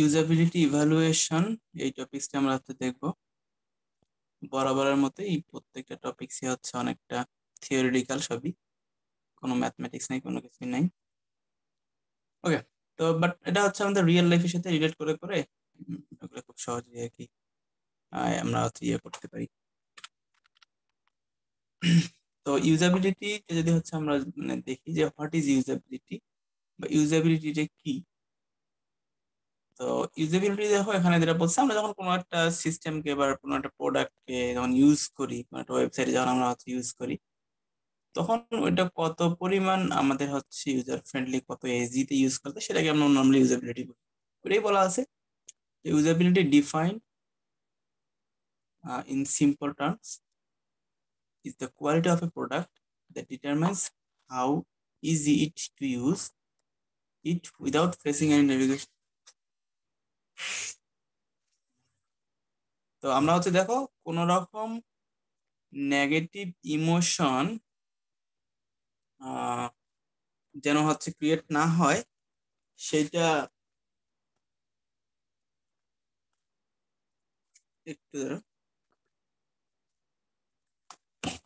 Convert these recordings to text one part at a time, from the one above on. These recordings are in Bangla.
ইউজাবিলিটি ইভালুয়েশন এই টপিকসটা আমরা আজকে দেখবো। বরাবরের মতো এই প্রত্যেকটা টপিকসই হচ্ছে অনেকটা থিওরিটিক্যাল, সবই, কোনো ম্যাথমেটিক্স নেই, কোনো কিছু নাই। ওকে, তো বাট এটা হচ্ছে আমাদের রিয়েল লাইফের সাথে রিলেট করে করে ওগুলো খুব সহজেই আর কি আমরা হচ্ছে ইয়ে করতে পারি। তো ইউজাবিলিটি যদি হচ্ছে আমরা মানে দেখি যে হোয়াট ইজ ইউজাবিলিটি বা ইউজাবিলিটিটা কি। তো ইউজেবিলিটি দেখো এখানে যেটা বলছে, আমরা যখন কোনো একটা সিস্টেমকে বা কোনো একটা প্রোডাক্টকে যখন ইউজ করি, কোনো একটা ওয়েবসাইটে যখন আমরা হচ্ছে ইউজ করি, তখন ওইটা কত পরিমাণ আমাদের হচ্ছে ইউজার ফ্রেন্ডলি, কত ইজিতে ইউজ করতে, সেটাকে আমরা নর্মালি ইউজেবিলিটি বলি। ওটাই বলা আছে usability define in simple terms is the quality of a product that determines how easy it to use it without facing any navigation. তো আমরা হচ্ছে দেখো কোন রকম নেগেটিভ ইমোশন যেন হচ্ছে ক্রিয়েট না হয় সেটা একটু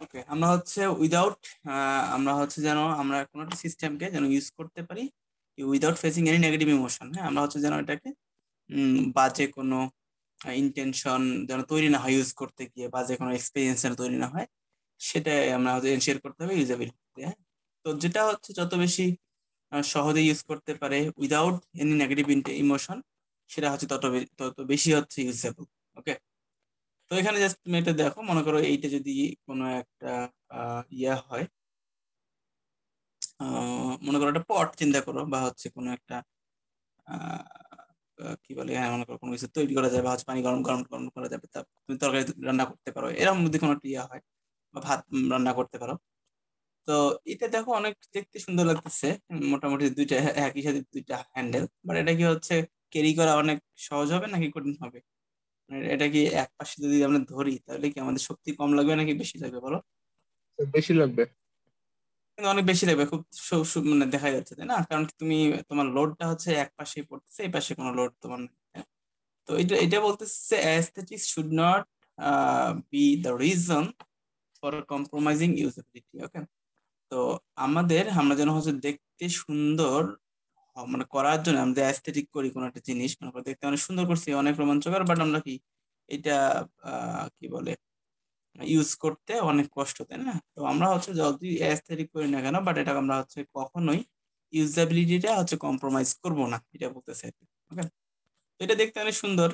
ওকে। আমরা হচ্ছে উইদাউট আমরা হচ্ছে যেন আমরা কোনো একটা সিস্টেমকে যেন ইউজ করতে পারি without facing any negative emotion. হ্যাঁ, আমরা হচ্ছে যেন এটাকে বাজে কোনো ইন্টেনশন যেন তৈরি না হয়, ইউজ করতে গিয়ে বাজে কোনো এক্সপিরিয়েন্স যেন তৈরি না হয়, সেটাই আমরা হচ্ছে এনশিওর করতে হবে ইউজেবিলিটি। হ্যাঁ, তো যেটা হচ্ছে যত বেশি সহজে ইউজ করতে পারে উইদাউট এনি নেগেটিভ ইমোশন, সেটা হচ্ছে তত বেশি হচ্ছে ইউজেবল। ওকে, তো এখানে জাস্ট তুমি এটা দেখো, মনে করো এইটা যদি কোনো একটা ইয়া হয়, মনে করো একটা পট চিন্তা করো, বা হচ্ছে কোনো একটা কি বলে, হ্যাঁ মনে করো কোনো কিছু তৈরি করা যায়, বা হচ্ছে পানি গরম গরম গরম করা যাবে, তা তুমি তরকারি রান্না করতে পারো, এরকম যদি কোনো একটা ইয়া হয়, বা ভাত রান্না করতে পারো। তো এটা দেখো অনেক দেখতে সুন্দর লাগতেছে, মোটামুটি দুইটা একই সাথে দুইটা হ্যান্ডেল, বাট এটা কি হচ্ছে ক্যারি করা অনেক সহজ হবে নাকি কঠিন হবে? মানে এটা কি এক পাশে যদি আমরা ধরি তাহলে কি আমাদের শক্তি কম লাগবে নাকি বেশি লাগবে বলো? বেশি লাগবে। কিন্তু অনেক বেশি লাগবে, খুব মানে দেখা যাচ্ছে, তাই না? কারণ কি তুমি তোমার লোডটা হচ্ছে এক পাশে পড়তেছে, এই পাশে কোনো লোড তোমার নেই। হ্যাঁ? তো এটা এটা বলতেছে aesthetics should not be the reason for compromising usability. ওকে, তো আমরা যেন হচ্ছে দেখতে সুন্দর মানে করার জন্য আমরা অ্যাস্থেটিক করি কোনো একটা জিনিস, মনে করো দেখতে অনেক সুন্দর করছি, অনেক রোমাঞ্চকর, বাট আমরা কি এটা কি বলে ইউজ করতে অনেক কষ্ট, তাই না? তো আমরা হচ্ছে যদি অ্যাস্থেটিক করি না কেন, বাট এটা আমরা হচ্ছে কখনোই ইউজেবিলিটিটা হচ্ছে কম্প্রোমাইজ করব না, এটা বলতেছে। ওকে, তো এটা দেখতে অনেক সুন্দর,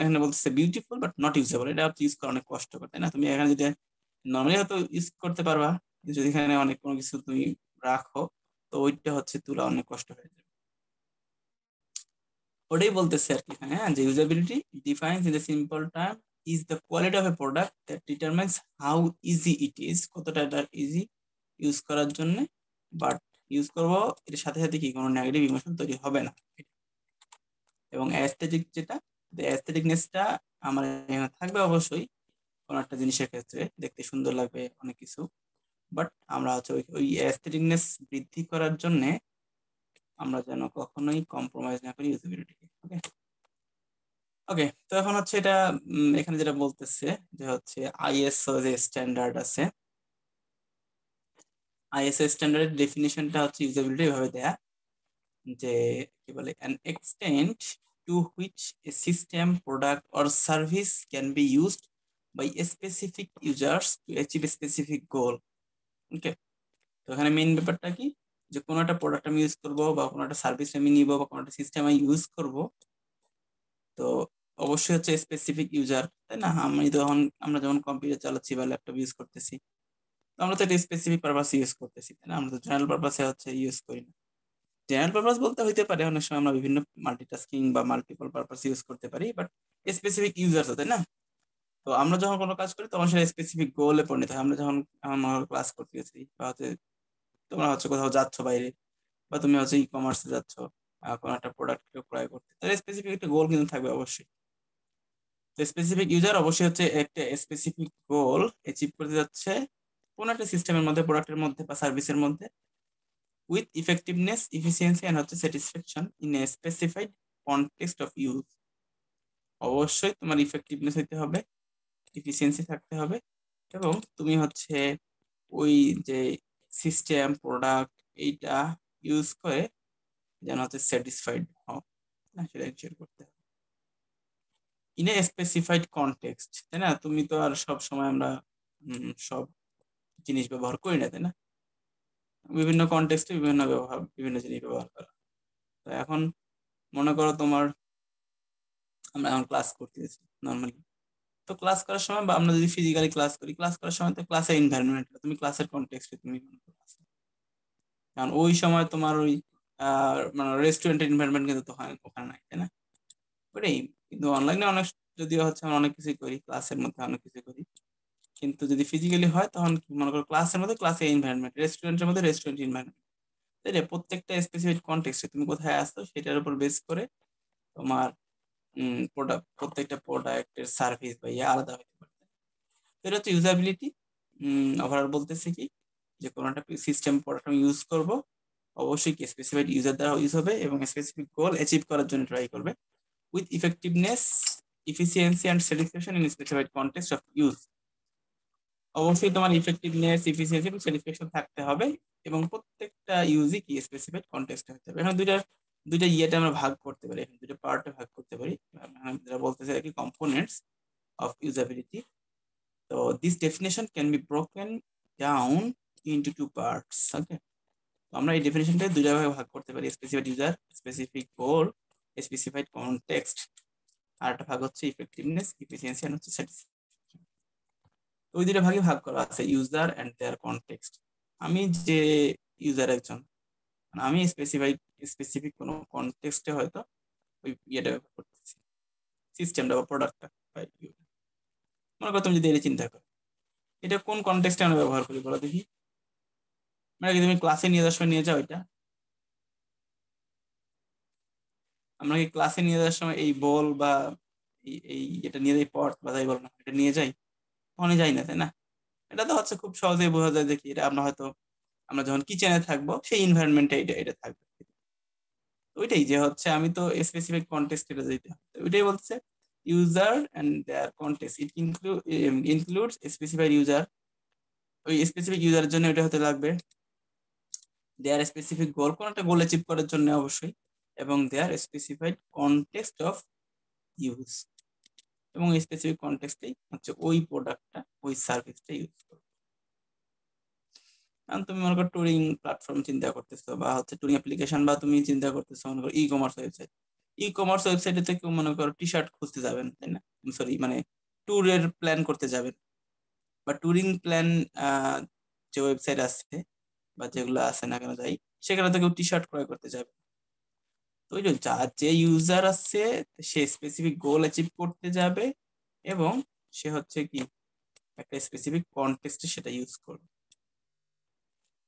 এখানে বলতেছে বিউটিফুল বাট নট ইউজেবল, এটা হচ্ছে ইউজ করা অনেক কষ্টকর, তাই না? তুমি এখানে যদি নর্মালি হয়তো ইউজ করতে পারবা, কিন্তু যদি এখানে অনেক কোনো কিছু তুমি রাখো, তো ওইটা হচ্ছে তুলা অনেক কষ্ট হয়ে যাবে। ওটাই বলতেছে আর কি, হ্যাঁ, যে usability defines in the simple term is the quality of A product that determines how easy it is, কতটা এটা ইজি ইউজ করার জন্য, বাট ইউজ করবো এর সাথে সাথে কি কোনো নেগেটিভ ইমোশন তৈরি হবে না। এবং অ্যাস্থেটিক যেটা, অ্যাস্থেটিকনেসটা আমার এখানে থাকবে অবশ্যই, কোনো একটা জিনিসের ক্ষেত্রে দেখতে সুন্দর লাগবে অনেক কিছু, বাট আমরা হচ্ছে ওই অ্যাস্থেটিকনেস বৃদ্ধি করার জন্য আমরা যেন কখনোই কম্প্রোমাইজ না করি ইউজেবিলিটিকে। ওকে, ওকে, তো এখন হচ্ছে এটা এখানে যেটা বলতেছে যে হচ্ছে আইএসও যে স্ট্যান্ডার্ড আছে, আইএসও স্ট্যান্ডার্ডের ডেফিনিশনটা হচ্ছে ইউজেবিলিটি এভাবে দেয়া, যে কি বলে an extent to which a system, product or service can be used by a specific users to achieve a specific goal. ওকে, তো এখানে মেইন ব্যাপারটা কি, যে কোনো একটা প্রোডাক্ট আমি ইউজ করবো, বা কোনো একটা সার্ভিস আমি নিব, বা কোনো একটা সিস্টেম আমি ইউজ করব, তো অবশ্যই হচ্ছে স্পেসিফিক ইউজার, তাই না? আমরা যখন কম্পিউটার চালাচ্ছি বা ল্যাপটপ ইউজ করতেছি, তো আমরা তো এটা স্পেসিফিক পারপাস ইউজ করতেছি, তাই না? আমরা তো জেনারেল পারপাসে হচ্ছে ইউজ করি না। জেনারেল পারপাস বলতে হইতে পারে অনেক সময় আমরা বিভিন্ন মাল্টিটাস্কিং বা মাল্টিপল পারপাস ইউজ করতে পারি, বাট স্পেসিফিক ইউজার, তাই না? তো আমরা যখন কোনো কাজ করি তখন সেটা স্পেসিফিক গোলে পরিণত হয়। আমরা যখন ক্লাস করতে গেছি, বা হচ্ছে তোমরা হচ্ছে কোথাও যাচ্ছ বাইরে, বা তুমি হচ্ছে ই কমার্সে যাচ্ছ কোনো একটা প্রোডাক্ট ক্রয় করতে, তাহলে স্পেসিফিক একটা গোল কিন্তু থাকবে অবশ্যই। তো স্পেসিফিক ইউজার অবশ্যই হচ্ছে একটা স্পেসিফিক গোল অ্যাচিভ করতে যাচ্ছে কোন একটা সিস্টেমের মধ্যে, প্রোডাক্টের মধ্যে বা সার্ভিসের মধ্যে, উইথ ইফেক্টিভনেস, ইফিসিয়েন্সি এন্ড হচ্ছে satisfaction in a specified context of use. অবশ্যই তোমার ইফেক্টিভনেস হইতে হবে, এফিসিয়েন্সি থাকতে হবে, এবং তুমি হচ্ছে ওই যে সিস্টেম প্রোডাক্ট এইটা ইউজ করে যেন হচ্ছে স্যাটিসফাইড হও, সেটা এনশিওর করতে হবে ইন এ স্পেসিফাইড কনটেক্সট, তাই না? তুমি তো আর সব সময় আমরা সব জিনিস ব্যবহার করি না, তাই না? বিভিন্ন কনটেক্সটে বিভিন্ন জিনিস ব্যবহার করা। তো এখন মনে করো তোমার, আমরা এখন ক্লাস করতেছি নর্মালি, তো ক্লাস করার সময় বা আমরা যদি ফিজিক্যালি ক্লাস করি, ক্লাস করার সময় তো ক্লাসের এনভায়রনমেন্ট, তুমি ক্লাসের কনটেক্সটে তুমি মনে করো আছো। কারণ ওই সময় তোমার ওই মানে রেস্টুরেন্টের এনভায়রনমেন্ট কিন্তু তো ওখানে নাই, তাই না? ওটাই। কিন্তু অনলাইনে অনেক, যদিও হচ্ছে আমরা অনেক কিছুই করি, ক্লাসের মধ্যে অনেক কিছু করি, কিন্তু যদি ফিজিক্যালি হয় তখন কি মনে করো ক্লাসের মধ্যে ক্লাসের এনভায়রনমেন্ট, রেস্টুরেন্টের মধ্যে রেস্টুরেন্ট এনভায়রনমেন্ট, তাই না? প্রত্যেকটা স্পেসিফিক কনটেক্সটে তুমি কোথায় আসছো সেটার উপর বেস করে তোমার প্রোডাক্ট, প্রত্যেকটা প্রোডাক্টের সার্ভিস বা ইয়ে আলাদা হতে পারে। তো এটা হচ্ছে ইউজাবিলিটি। ওভারঅল বলতেছে কি, যে কোনো একটা সিস্টেম প্রোডাক্ট আমি ইউজ করব, অবশ্যই কি স্পেসিফাইড ইউজার দ্বারা ইউজ হবে এবং স্পেসিফিক গোল অ্যাচিভ করার জন্য ট্রাই করবে with effectiveness, efficiency and satisfaction in specified context of use. অবশ্যই তোমার ইফেক্টিভনেস, ইফিসিয়েন্সি এবং স্যাটিসফ্যাকশন থাকতে হবে এবং প্রত্যেকটা ইউজই কি স্পেসিফাইড কনটেক্সটে হতে হবে। এখন দুইটা দুইটা ইয়েটা আমরা ভাগ করতে পারি, এখন দুইটা পার্টে ভাগ করতে পারি, যেটা বলতেছে আর কি কম্পোনেন্টস অফ ইউজাবিলিটি। তো this definition can be broken down into two parts. Okay, তো আমরা এই ডেফিনেশনটা দুইটা ভাগে ভাগ করতে পারি, specified user, specific goal, specified context. আর একটা ভাগ হচ্ছে ইফেক্টিভনেস, ইফিসিয়েন্সি এন্ড হচ্ছে স্যাটিসফ্যাকশন। ওই দুইটা ভাগে ভাগ করা আছে ইউজার এন্ড দেয়ার কনটেক্সট। আমি যে ইউজার একজন, মানে আমি স্পেসিফিক কোনো কনটেক্সটে হয়তো ওই ইয়েটা ব্যবহার করতেছি, সিস্টেমটা বা প্রোডাক্টটা। মনে করো তুমি যদি এটা চিন্তা করো, এটা কোন কনটেক্সটে আমরা ব্যবহার করি বলো দেখি। মানে কি তুমি ক্লাসে নিয়ে যাওয়ার সময় নিয়ে যাও এটা? আমরা কি ক্লাসে নিয়ে যাওয়ার সময় এই বল বা এই এটা নিয়ে যাই, পট বা যাই বল না, এটা নিয়ে যাই? কখনই যাই না, তাই না? এটা তো হচ্ছে খুব সহজেই বোঝা যায় যে কি এটা আমরা হয়তো, আমরা যখন কিচেনে থাকবো সেই এনভায়রনমেন্টে এটা এটা থাকবে। তো ওইটাই যে হচ্ছে আমি তো স্পেসিফিক কনটেক্সট এটা যেতে হবে, তো ওইটাই বলছে user and their context it includes specified user. ওই স্পেসিফিক ইউজারের জন্য এটা হতে লাগবে দেয়ার স্পেসিফিক গোল, কোন একটা গোল অ্যাচিভ করার জন্য অবশ্যই, এবং দেয়ার স্পেসিফাইড কনটেক্সট অফ ইউজ, এবং স্পেসিফিক কনটেক্সটেই হচ্ছে ওই প্রোডাক্টটা, ওই সার্ভিসটা ইউজ করবে। কারণ তুমি মনে করো টুরিং প্ল্যাটফর্ম চিন্তা করতেছো, বা হচ্ছে টুরিং অ্যাপ্লিকেশন, বা তুমি চিন্তা করতেছো মনে করো e commerce website. E commerce ওয়েবসাইটে তো কেউ মনে করো টি শার্ট খুঁজতে যাবেন, তাই না? সরি, মানে ট্যুরের প্ল্যান করতে যাবেন, বা ট্যুরিং প্ল্যান যে ওয়েবসাইট আছে বা যেগুলো আছে না কেন যাই, সেখানে তো কেউ টি শার্ট ক্রয় করতে যাবে। তো ওই যে যার যে ইউজার আছে, সে স্পেসিফিক গোল অ্যাচিভ করতে যাবে এবং সে হচ্ছে কি একটা স্পেসিফিক কনটেক্সটে সেটা ইউজ করবে।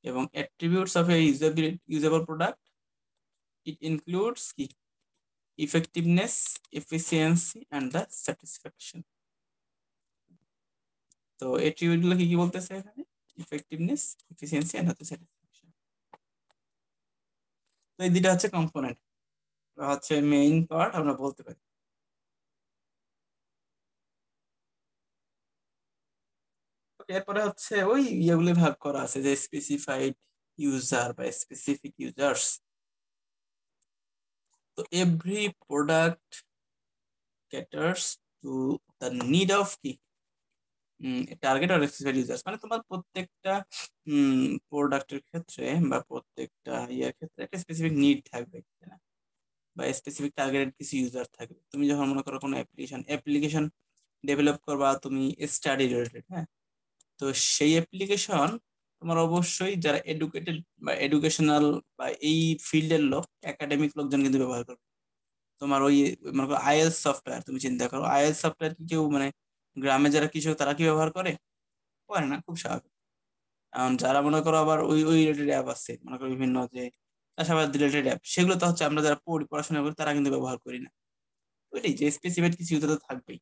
এবং attributes of a usable product, it includes কি effectiveness, efficiency and the satisfaction. তো অ্যাট্রিবিউট গুলো কি কি বলতেছে এখানে? ইফেক্টিভনেস, এফিসিয়েন্সি অ্যান্ড হচ্ছে স্যাটিসফ্যাকশন। তো এই দুইটা হচ্ছে কম্পোনেন্ট, হচ্ছে মেইন পার্ট আমরা বলতে পারি। এরপরে হচ্ছে ওই ইয়েগুলি ভাগ করা আছে যে স্পেসিফাইড ইউজার বা স্পেসিফিক ইউজার্স। তো every product caterers to the need of কি টার্গেট আর স্পেসিফাইড ইউজার্স, মানে তোমার প্রত্যেকটা প্রোডাক্টের ক্ষেত্রে বা প্রত্যেকটা ইয়ার ক্ষেত্রে একটা স্পেসিফিক নিড থাকবে, তাই না? বা স্পেসিফিক টার্গেটেড কিছু ইউজার থাকবে। তুমি যখন মনে করো কোনো অ্যাপ্লিকেশন ডেভেলপ করবা, তুমি স্টাডি রিলেটেড, হ্যাঁ, তো সেই অ্যাপ্লিকেশন তোমার অবশ্যই যারা এডুকেটেড বা এডুকেশনাল বা এই ফিল্ডের লোক, একাডেমিক লোকজন কিন্তু ব্যবহার করবে। তোমার ওই মনে করো আইএলস সফটওয়্যার, তুমি চিন্তা করো আইএলস সফটওয়্যার কি কেউ মানে গ্রামে যারা কৃষক তারা কি ব্যবহার করে? করে না, খুব স্বাভাবিক। কারণ যারা মনে করো আবার ওই ওই রিলেটেড অ্যাপ আছে, মনে করো বিভিন্ন যে চাষাবাদ রিলেটেড অ্যাপ, সেগুলো তো হচ্ছে আমরা যারা পড়াশোনা করি তারা কিন্তু ব্যবহার করি না। ওইটাই যে স্পেসিফাইড কিছু ইউজার তো থাকবেই।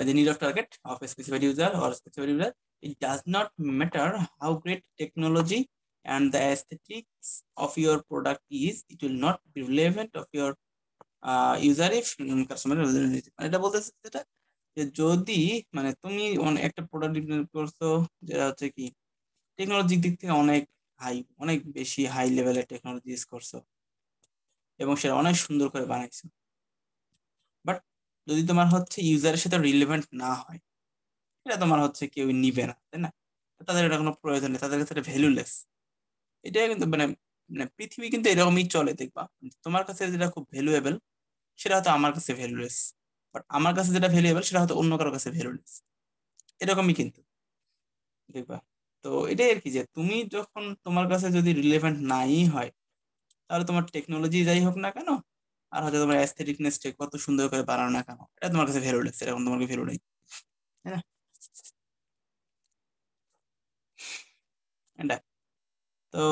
The need of target of a specified user or specified user, it does not matter how great technology and the aesthetics of your product is it will not be relevant of your user if customer এটা বলতেছে যেটা যে যদি মানে তুমি একটা প্রোডাক্ট ডিজাইন করছো যেটা হচ্ছে কি টেকনোলজির দিক থেকে অনেক বেশি হাই লেভেলের টেকনোলজি ইউজ করছো এবং সেটা অনেক সুন্দর করে বানাইছো, বাট যদি তোমার হচ্ছে ইউজারের সাথে রিলেভেন্ট না হয়, এটা তোমার হচ্ছে কেউ নিবে না, তাই না? তাদের এটা কোনো প্রয়োজন নেই, তাদের কাছে এটা ভ্যালুলেস। এটাই কিন্তু মানে মানে পৃথিবী কিন্তু এরকমই চলে, দেখবা তোমার কাছে যেটা খুব ভ্যালুয়েবল সেটা হয়তো আমার কাছে ভ্যালুলেস, বাট আমার কাছে যেটা ভ্যালুয়েবল সেটা হয়তো অন্য কারোর কাছে ভ্যালুলেস, এরকমই কিন্তু দেখবা। তো এটাই আর কি, যে তুমি যখন তোমার কাছে যদি রিলেভেন্ট নাই হয়, তাহলে তোমার টেকনোলজি যাই হোক না কেন আর হয়তো তোমার অ্যাস্থেটিকনেস কত সুন্দর করে বানানো না কেন, এটা তোমার কাছে ভ্যালুলেস, এরকম তোমার ভ্যালু নেই, তাই না? এটা তো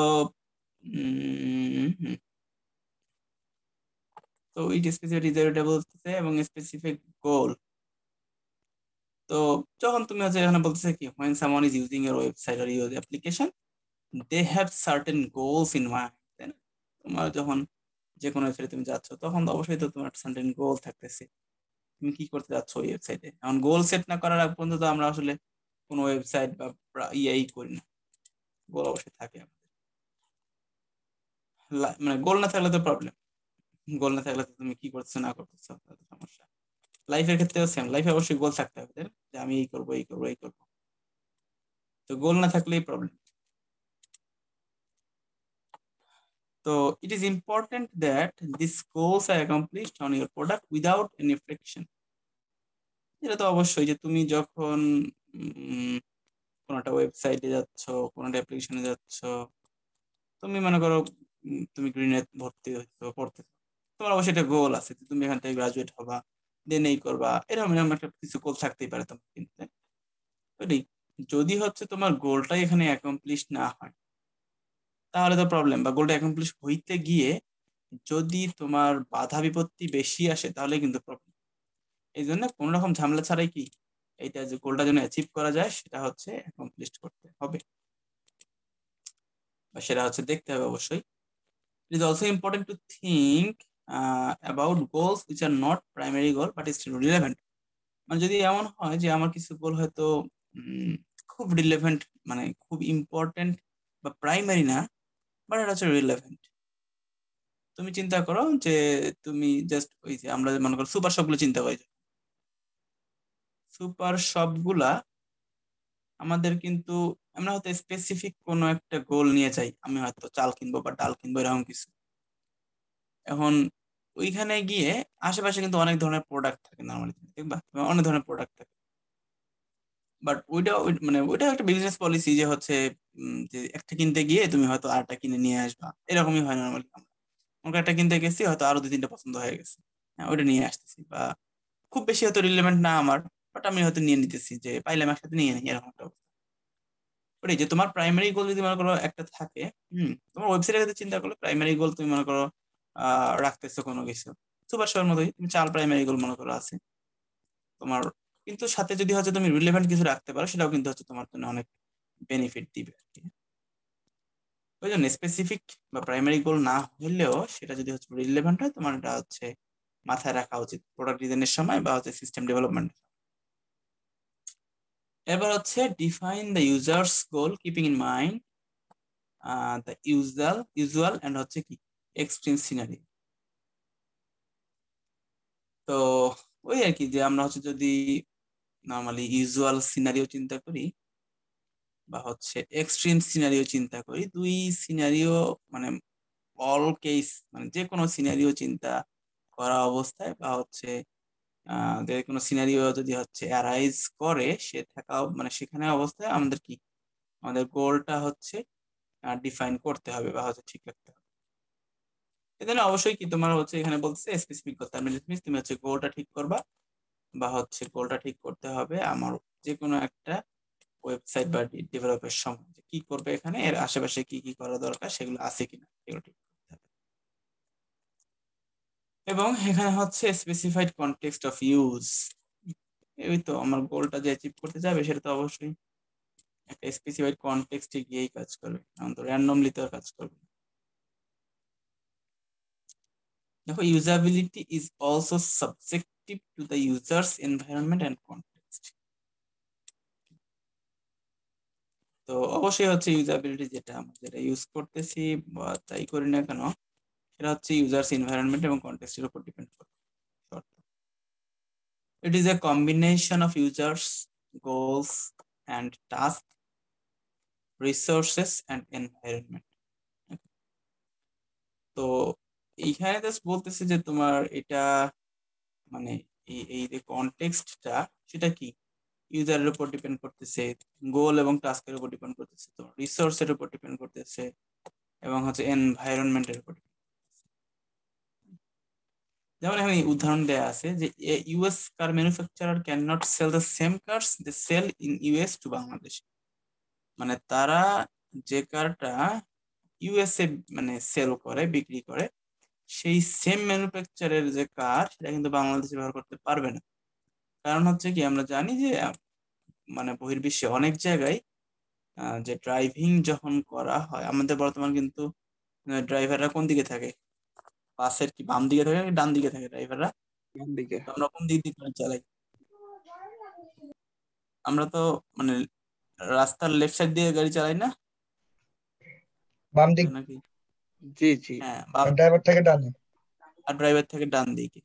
হুম, তো ইট স্পেসিফিক রিজার্ভেবল বলতেছে এবং স্পেসিফিক গোল। তো যখন তুমি হচ্ছে এখানে বলতেছে কি when someone is using your website or your application they have certain goals in mind, তাই না? তোমার যখন যে কোনো ওয়েবসাইটে তুমি যাচ্ছ তখন তো অবশ্যই তো তোমার সার্টেন গোল থাকতেছে, তুমি কি করতে যাচ্ছ ওই ওয়েবসাইটে। এখন গোল সেট না করার আগ পর্যন্ত তো আমরা আসলে কোনো ওয়েবসাইট বা ইয়াই করি না, গোল অবশ্যই থাকে আমাদের। মানে গোল না থাকলে তো প্রবলেম, গোল না থাকলে তো তুমি কি করতেছো না করতেছো তাতে সমস্যা। লাইফের ক্ষেত্রেও সেম, লাইফে অবশ্যই গোল থাকতে হবে, তাই না? যে আমি এই করবো এই করবো এই করবো, তো গোল না থাকলেই প্রবলেম। তো it is important that these goals are accomplished on your product without any friction। এটা তো অবশ্যই, যে তুমি যখন কোনো একটা ওয়েবসাইটে যাচ্ছ, কোনো একটা অ্যাপ্লিকেশনে যাচ্ছ, তুমি মনে করো তুমি গ্রিনে ভর্তি হইছো পড়তে, তোমার অবশ্যই একটা গোল আছে যে তুমি এখান থেকে গ্রাজুয়েট হবা, দেন এই করবা, এরকম এরকম একটা কিছু গোল থাকতেই পারে তোমার কিন্তু, তাই না? বুঝলি? যদি হচ্ছে তোমার গোলটাই এখানে অ্যাকমপ্লিশ না হয় তাহলে তো প্রবলেম, বা গোলটা অ্যাকমপ্লিশ হইতে গিয়ে যদি তোমার বাধা বিপত্তি বেশি আসে তাহলে কিন্তু প্রবলেম। এই জন্য কোনো রকম ঝামেলা ছাড়াই কি এইটা যে গোলটা যেন অ্যাচিভ করা যায় সেটা হচ্ছে অ্যাকমপ্লিশ করতে হবে, বা সেটা হচ্ছে দেখতে হবে অবশ্যই। It is also important to think about goals which are not primary goal but still relevant. মানে যদি এমন হয় যে আমার কিছু গোল হয়তো উম, খুব রিলেভেন্ট, মানে খুব ইম্পর্টেন্ট বা প্রাইমারি না, বাট এটা হচ্ছে রিলেভেন্ট। তুমি চিন্তা করো যে তুমি জাস্ট ওই যে আমরা মনে করো সুপার শপ গুলো চিন্তা করি, সুপার শপ গুলা আমাদের কিন্তু আমরা হয়তো স্পেসিফিক কোনো একটা গোল নিয়ে চাই, আমি হয়তো চাল কিনবো বা ডাল কিনবো এরকম কিছু। এখন ওইখানে গিয়ে আশেপাশে কিন্তু অনেক ধরনের প্রোডাক্ট থাকে নর্মালি, দেখবা অনেক ধরনের প্রোডাক্ট থাকে, বাট মানে ওইটা একটা বিজনেস পলিসি যে হচ্ছে যে একটা কিনতে গিয়ে তুমি হয়তো আরেকটা কিনে নিয়ে আসবা, এরকমই হয় নর্মালি। আমরা একটা কিনতে গেছি হয়তো আরো দুই তিনটা পছন্দ হয়ে গেছে, হ্যাঁ ওইটা নিয়ে আসতেছি, বা খুব বেশি হয়তো রিলেভেন্ট না আমার, বাট আমি হয়তো নিয়ে নিতেছি যে পাইলাম একসাথে নিয়ে নিই, এরকম একটা অবস্থা। ওটাই যে তোমার প্রাইমারি গোল যদি মনে করো একটা থাকে, তোমার ওয়েবসাইটের ক্ষেত্রে চিন্তা করলে প্রাইমারি গোল তুমি মনে করো রাখতেছো কোনো কিছু, সুপার শোর মতোই তুমি চাল প্রাইমারি গোল মনে করো আছে তোমার, কিন্তু সাথে যদি হচ্ছে তুমি রিলেভেন্ট কিছু রাখতে পারো সেটাও কিন্তু হচ্ছে তোমার জন্য অনেক বেনিফিট দিবে আর কি। ওই জন্য স্পেসিফিক বা প্রাইমারি গোল না হলেও সেটা যদি হচ্ছে রিলেভেন্ট হয় তোমার এটা হচ্ছে মাথায় রাখা উচিত প্রোডাক্ট ডিজাইনের সময় বা হচ্ছে সিস্টেম ডেভেলপমেন্ট। এবার হচ্ছে define the users goal keeping in mind the usual end হচ্ছে কি এক্সট্রিম সিনারি। তো ওই আর কি, যে আমরা হচ্ছে যদি নর্মালি ইউজুয়াল সিনারিও চিন্তা করি বা হচ্ছে এক্সট্রিম সিনারিও চিন্তা করি, দুই সিনারিও মানে অল কেস মানে যে কোনো সিনারিও চিন্তা করা অবস্থায় বা হচ্ছে যে কোনো সিনারিও যদি হচ্ছে অ্যারাইজ করে সে থাকা মানে সেখানে অবস্থায় আমাদের কি আমাদের গোলটা হচ্ছে ডিফাইন করতে হবে বা হচ্ছে ঠিক রাখতে হবে। এখানে অবশ্যই কি তোমার হচ্ছে এখানে বলছে স্পেসিফিক করতে হবে, মিনস তুমি হচ্ছে গোলটা ঠিক করবা বা হচ্ছে গোলটা ঠিক করতে হবে আমার যে কোনো একটা ওয়েবসাইট বা ডেভেলপের সময় যে কি করবে, এখানে এর আশেপাশে কি কি করা দরকার সেগুলো আছে কিনা এগুলো ঠিক করতে হবে। এবং এখানে হচ্ছে স্পেসিফাইড কনটেক্সট অফ ইউজ, ওই তো আমার গোলটা যে অ্যাচিভ করতে যাবে সেটা তো অবশ্যই একটা স্পেসিফাইড কনটেক্সটে গিয়েই কাজ করবে, এখন তো র্যান্ডমলি তো আর কাজ করবে না। দেখো usability is also subjective to the users environment and context. তো অবশ্যই হচ্ছে ইউজাবিলিটি যেটা আমরা যেটা ইউজ করতেছি বা তাই করি না কেন, সেটা হচ্ছে ইউজার্স এনভায়রনমেন্ট এবং কনটেক্সটের উপর ডিপেন্ড করে। It is a combination of users, goals, and tasks, resources, and environment. তো এইখানে জাস্ট বলতেছে যে তোমার এটা মানে এই এই যে কনটেক্সটটা সেটা কি ইউজারের উপর ডিপেন্ড করতেছে, গোল এবং টাস্কের উপর ডিপেন্ড করতেছে, তোমার রিসোর্সের উপর ডিপেন্ড করতেছে, এবং হচ্ছে এনভায়রনমেন্টের উপর। যেমন এখানে উদাহরণ দেয়া আছে যে US car manufacturer can not sell the same cars they sell in US to Bangladesh. মানে তারা যে কারটা ইউএসএ মানে সেল করে বিক্রি করে, সেই সেম ম্যানুফ্যাকচারের যে কার সেটা কিন্তু বাংলাদেশে ব্যবহার করতে পারবে না। কারণ হচ্ছে কি আমরা জানি যে মানে বহির্বিশ্বে অনেক জায়গায় যে ড্রাইভিং যখন করা হয়, আমাদের বর্তমান কিন্তু ড্রাইভাররা কোন দিকে থাকে, বাসের কি বাম দিকে থাকে নাকি ডান দিকে থাকে ড্রাইভাররা? ডান দিকে। তো আমরা কোন দিক দিয়ে গাড়ি চালাই? আমরা তো মানে রাস্তার লেফট সাইড দিয়ে গাড়ি চালাই না বাম দিক, নাকি? জি জি। হ্যাঁ, বাম। ড্রাইভার থেকে ডানে, আর ড্রাইভার থেকে ডান দিকে।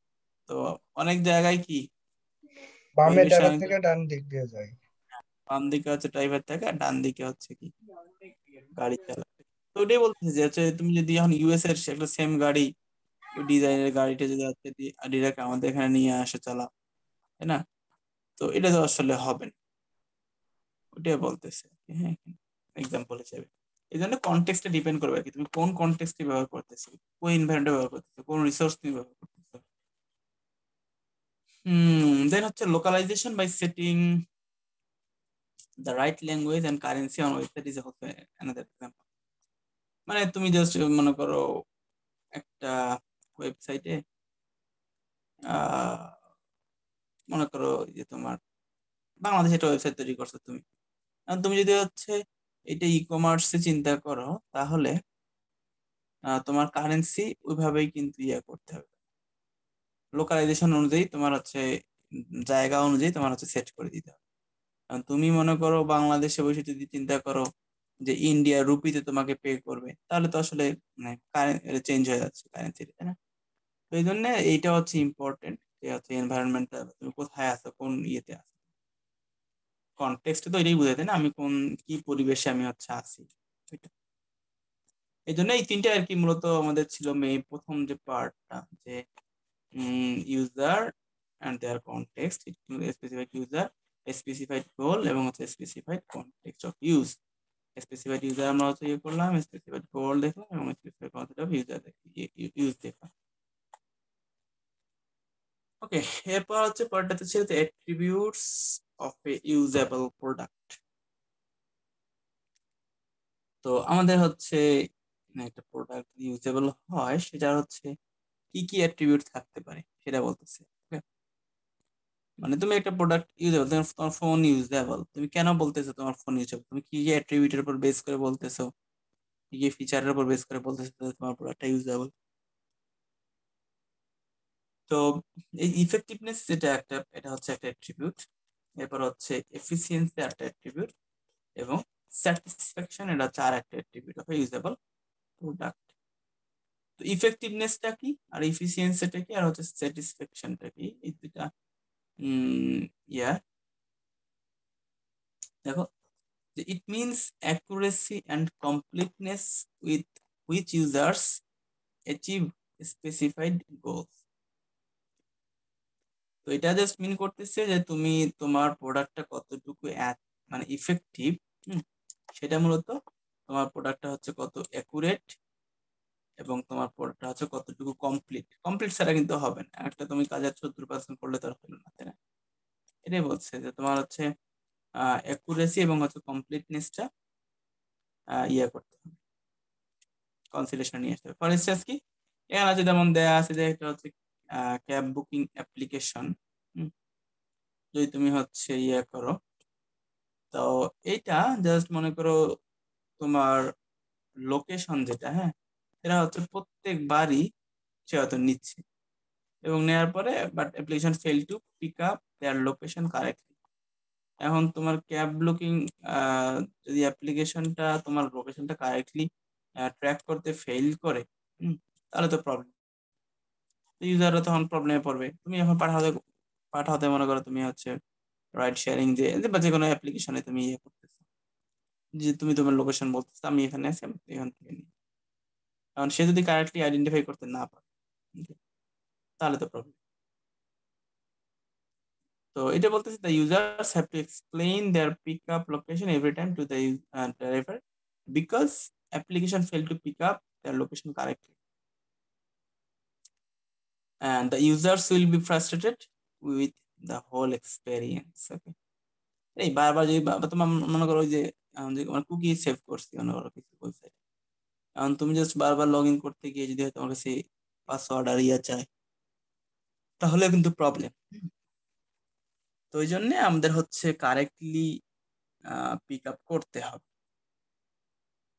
তো অনেক জায়গায় কি বামে বহির্বিশ্বে ড্রাইভার অনেক থেকে ডান দিক দিয়ে যায়। বাম দিকে হচ্ছে ড্রাইভার থাকে আর ডান দিকে হচ্ছে কি গাড়ি চালাবে। তো ওটাই বলতেছি যে হচ্ছে তুমি যদি এখন ইউএস এর একটা সেম গাড়ি, ওই ডিজাইনের গাড়িটা যদি আজকে ডিরেক্ট আমাদের এখানে নিয়ে আসে চালা, তাই না? তো এটা তো আসলে হবে না, ওটাই বলতেছে। হ্যাঁ, এক্সাম্পল হিসেবে এই জন্য কনটেক্সটে ডিপেন্ড করবে আর কি, তুমি কোন কনটেক্সটে ব্যবহার করতেছো, কোন এনভায়রনমেন্টে ব্যবহার করতেছো, কোন রিসোর্স তুমি ব্যবহার করতেছো। দেন হচ্ছে localisation by setting the right language and currency on website is also another example. মানে তুমি জাস্ট মনে করো একটা ওয়েবসাইটে মনে করো যে তোমার বাংলাদেশে একটা ওয়েবসাইট তৈরি করছো তুমি, এখন তুমি যদি হচ্ছে এটা ই কমার্সে চিন্তা করো, তাহলে তোমার কারেন্সি ওইভাবেই কিন্তু ইয়ে করতে হবে, লোকালাইজেশন অনুযায়ী তোমার হচ্ছে জায়গা অনুযায়ী তোমার হচ্ছে সেট করে দিতে হবে। কারণ তুমি মনে করো বাংলাদেশে বসে যদি চিন্তা করো যে ইন্ডিয়া রুপিতে তোমাকে পে করবে, তাহলে তো আসলে মানে চেঞ্জ হয়ে যাচ্ছে কারেন্সি, তাই না? তো এই জন্য এইটা হচ্ছে ইম্পর্টেন্ট যে হচ্ছে এনভায়রনমেন্টটা তুমি কোথায় আছো, কোন ইয়েতে আছো, কনটেক্সট তো এটাই বোঝায়, তাই না? আমি কোন কি পরিবেশে আমি হচ্ছে আছি। এই জন্য এই তিনটা আর কি মূলত আমাদের ছিল প্রথম যে পার্টটা, যে user and their context, specified user, specified goal, এবং হচ্ছে specified context of use. Specified user আমরা হচ্ছে ইয়ে করলাম, স্পেসিফাইড গোল দেখলাম, এবং specified context of user use দেখলাম। ওকে, এরপর হচ্ছে পরেরটাতে ছিল attributes of a usable product. তো আমাদের হচ্ছে একটা প্রোডাক্ট ইউজেবল হয় সেটা হচ্ছে কি কি অ্যাট্রিবিউট থাকতে পারে সেটা বলতেছে। Okay? মানে তুমি একটা প্রোডাক্ট ইউজেবল, তোমার ফোন ইউজেবল, তুমি কেন বলতেছো তোমার ফোন ইউজেবল? তুমি কি কি অ্যাট্রিবিউটের উপর বেস করে বলতেছো, কি কি ফিচারের উপর বেস করে বলতেছো যে তোমার প্রোডাক্টটা ইউজেবল? তো এই ইফেক্টিভনেস যেটা একটা, এটা হচ্ছে একটা অ্যাট্রিবিউট। এরপর হচ্ছে এফিসিয়েন্সি একটা অ্যাট্রিবিউট, এবং স্যাটিসফ্যাকশন, এটা হচ্ছে আর একটা অ্যাট্রিবিউট অফ ইউজেবল প্রোডাক্ট। তো ইফেক্টিভনেসটা কি, আর এফিসিয়েন্সিটা কি, আর হচ্ছে স্যাটিসফ্যাকশনটা কি, এই দুটা ইয়া দেখো যে it means accuracy and completeness with which users achieve specified goals. তো এটা জাস্ট মিন করতেছে যে তুমি তোমার প্রোডাক্টটা কতটুকু মানে ইফেক্টিভ, সেটা মূলত তোমার প্রোডাক্টটা হচ্ছে কত অ্যাকুরেট, এবং তোমার প্রোডাক্টটা হচ্ছে কতটুকু কমপ্লিট। কমপ্লিট ছাড়া কিন্তু হবে না, একটা তুমি কাজের 70% করলে তো আর হলো না, তাই না? এটাই বলছে যে তোমার হচ্ছে অ্যাকুরেসি এবং হচ্ছে কমপ্লিটনেসটা ইয়ে করতে হবে, কনসিডারেশন নিয়ে আসতে হবে। ফর ইনস্টেন্স কি, এখানে আছে যেমন দেয়া আছে যে একটা হচ্ছে ক্যাব বুকিং অ্যাপ্লিকেশন, যদি তুমি হচ্ছে ইয়ে করো, তো এইটা জাস্ট মনে করো তোমার লোকেশন যেটা, হ্যাঁ, এরা হচ্ছে প্রত্যেকবারই সে হয়তো নিচ্ছে এবং নেওয়ার পরে but application fail to pick up their location correctly. এখন তোমার ক্যাব বুকিং যদি অ্যাপ্লিকেশনটা তোমার লোকেশনটা কারেক্টলি ট্র্যাক করতে ফেল করে, তাহলে তো প্রবলেম, ইউজাররা তখন প্রবলেমে পড়বে। তুমি এখন পাঠাতে পাঠাতে মনে করো তুমি হচ্ছে রাইড শেয়ারিং বা যে কোনো অ্যাপ্লিকেশনে তুমি ইয়ে করতেছো যে তুমি তোমার লোকেশন বলতেছো আমি এখানে আছি, আমি এখান থেকে নিই। কারণ সে যদি কারেক্টলি আইডেন্টিফাই করতে না পারে, তাহলে তো প্রবলেম। তো এটা বলতেছে the users have to explain their pick up location every time to the driver because application fail to pick up their location correctly and the users will be frustrated with the whole experience. Okay, এই বারবার যদি তোমার মনে করো ওই যে যে আমার কুকি সেভ করছি মনে করো কিছু ওয়েবসাইট, এখন তুমি জাস্ট বারবার লগ ইন করতে গিয়ে যদি তোমার কাছে পাসওয়ার্ড আর ইয়া চায়, তাহলে কিন্তু প্রবলেম। তো ওই জন্য আমাদের হচ্ছে কারেক্টলি পিক আপ করতে হবে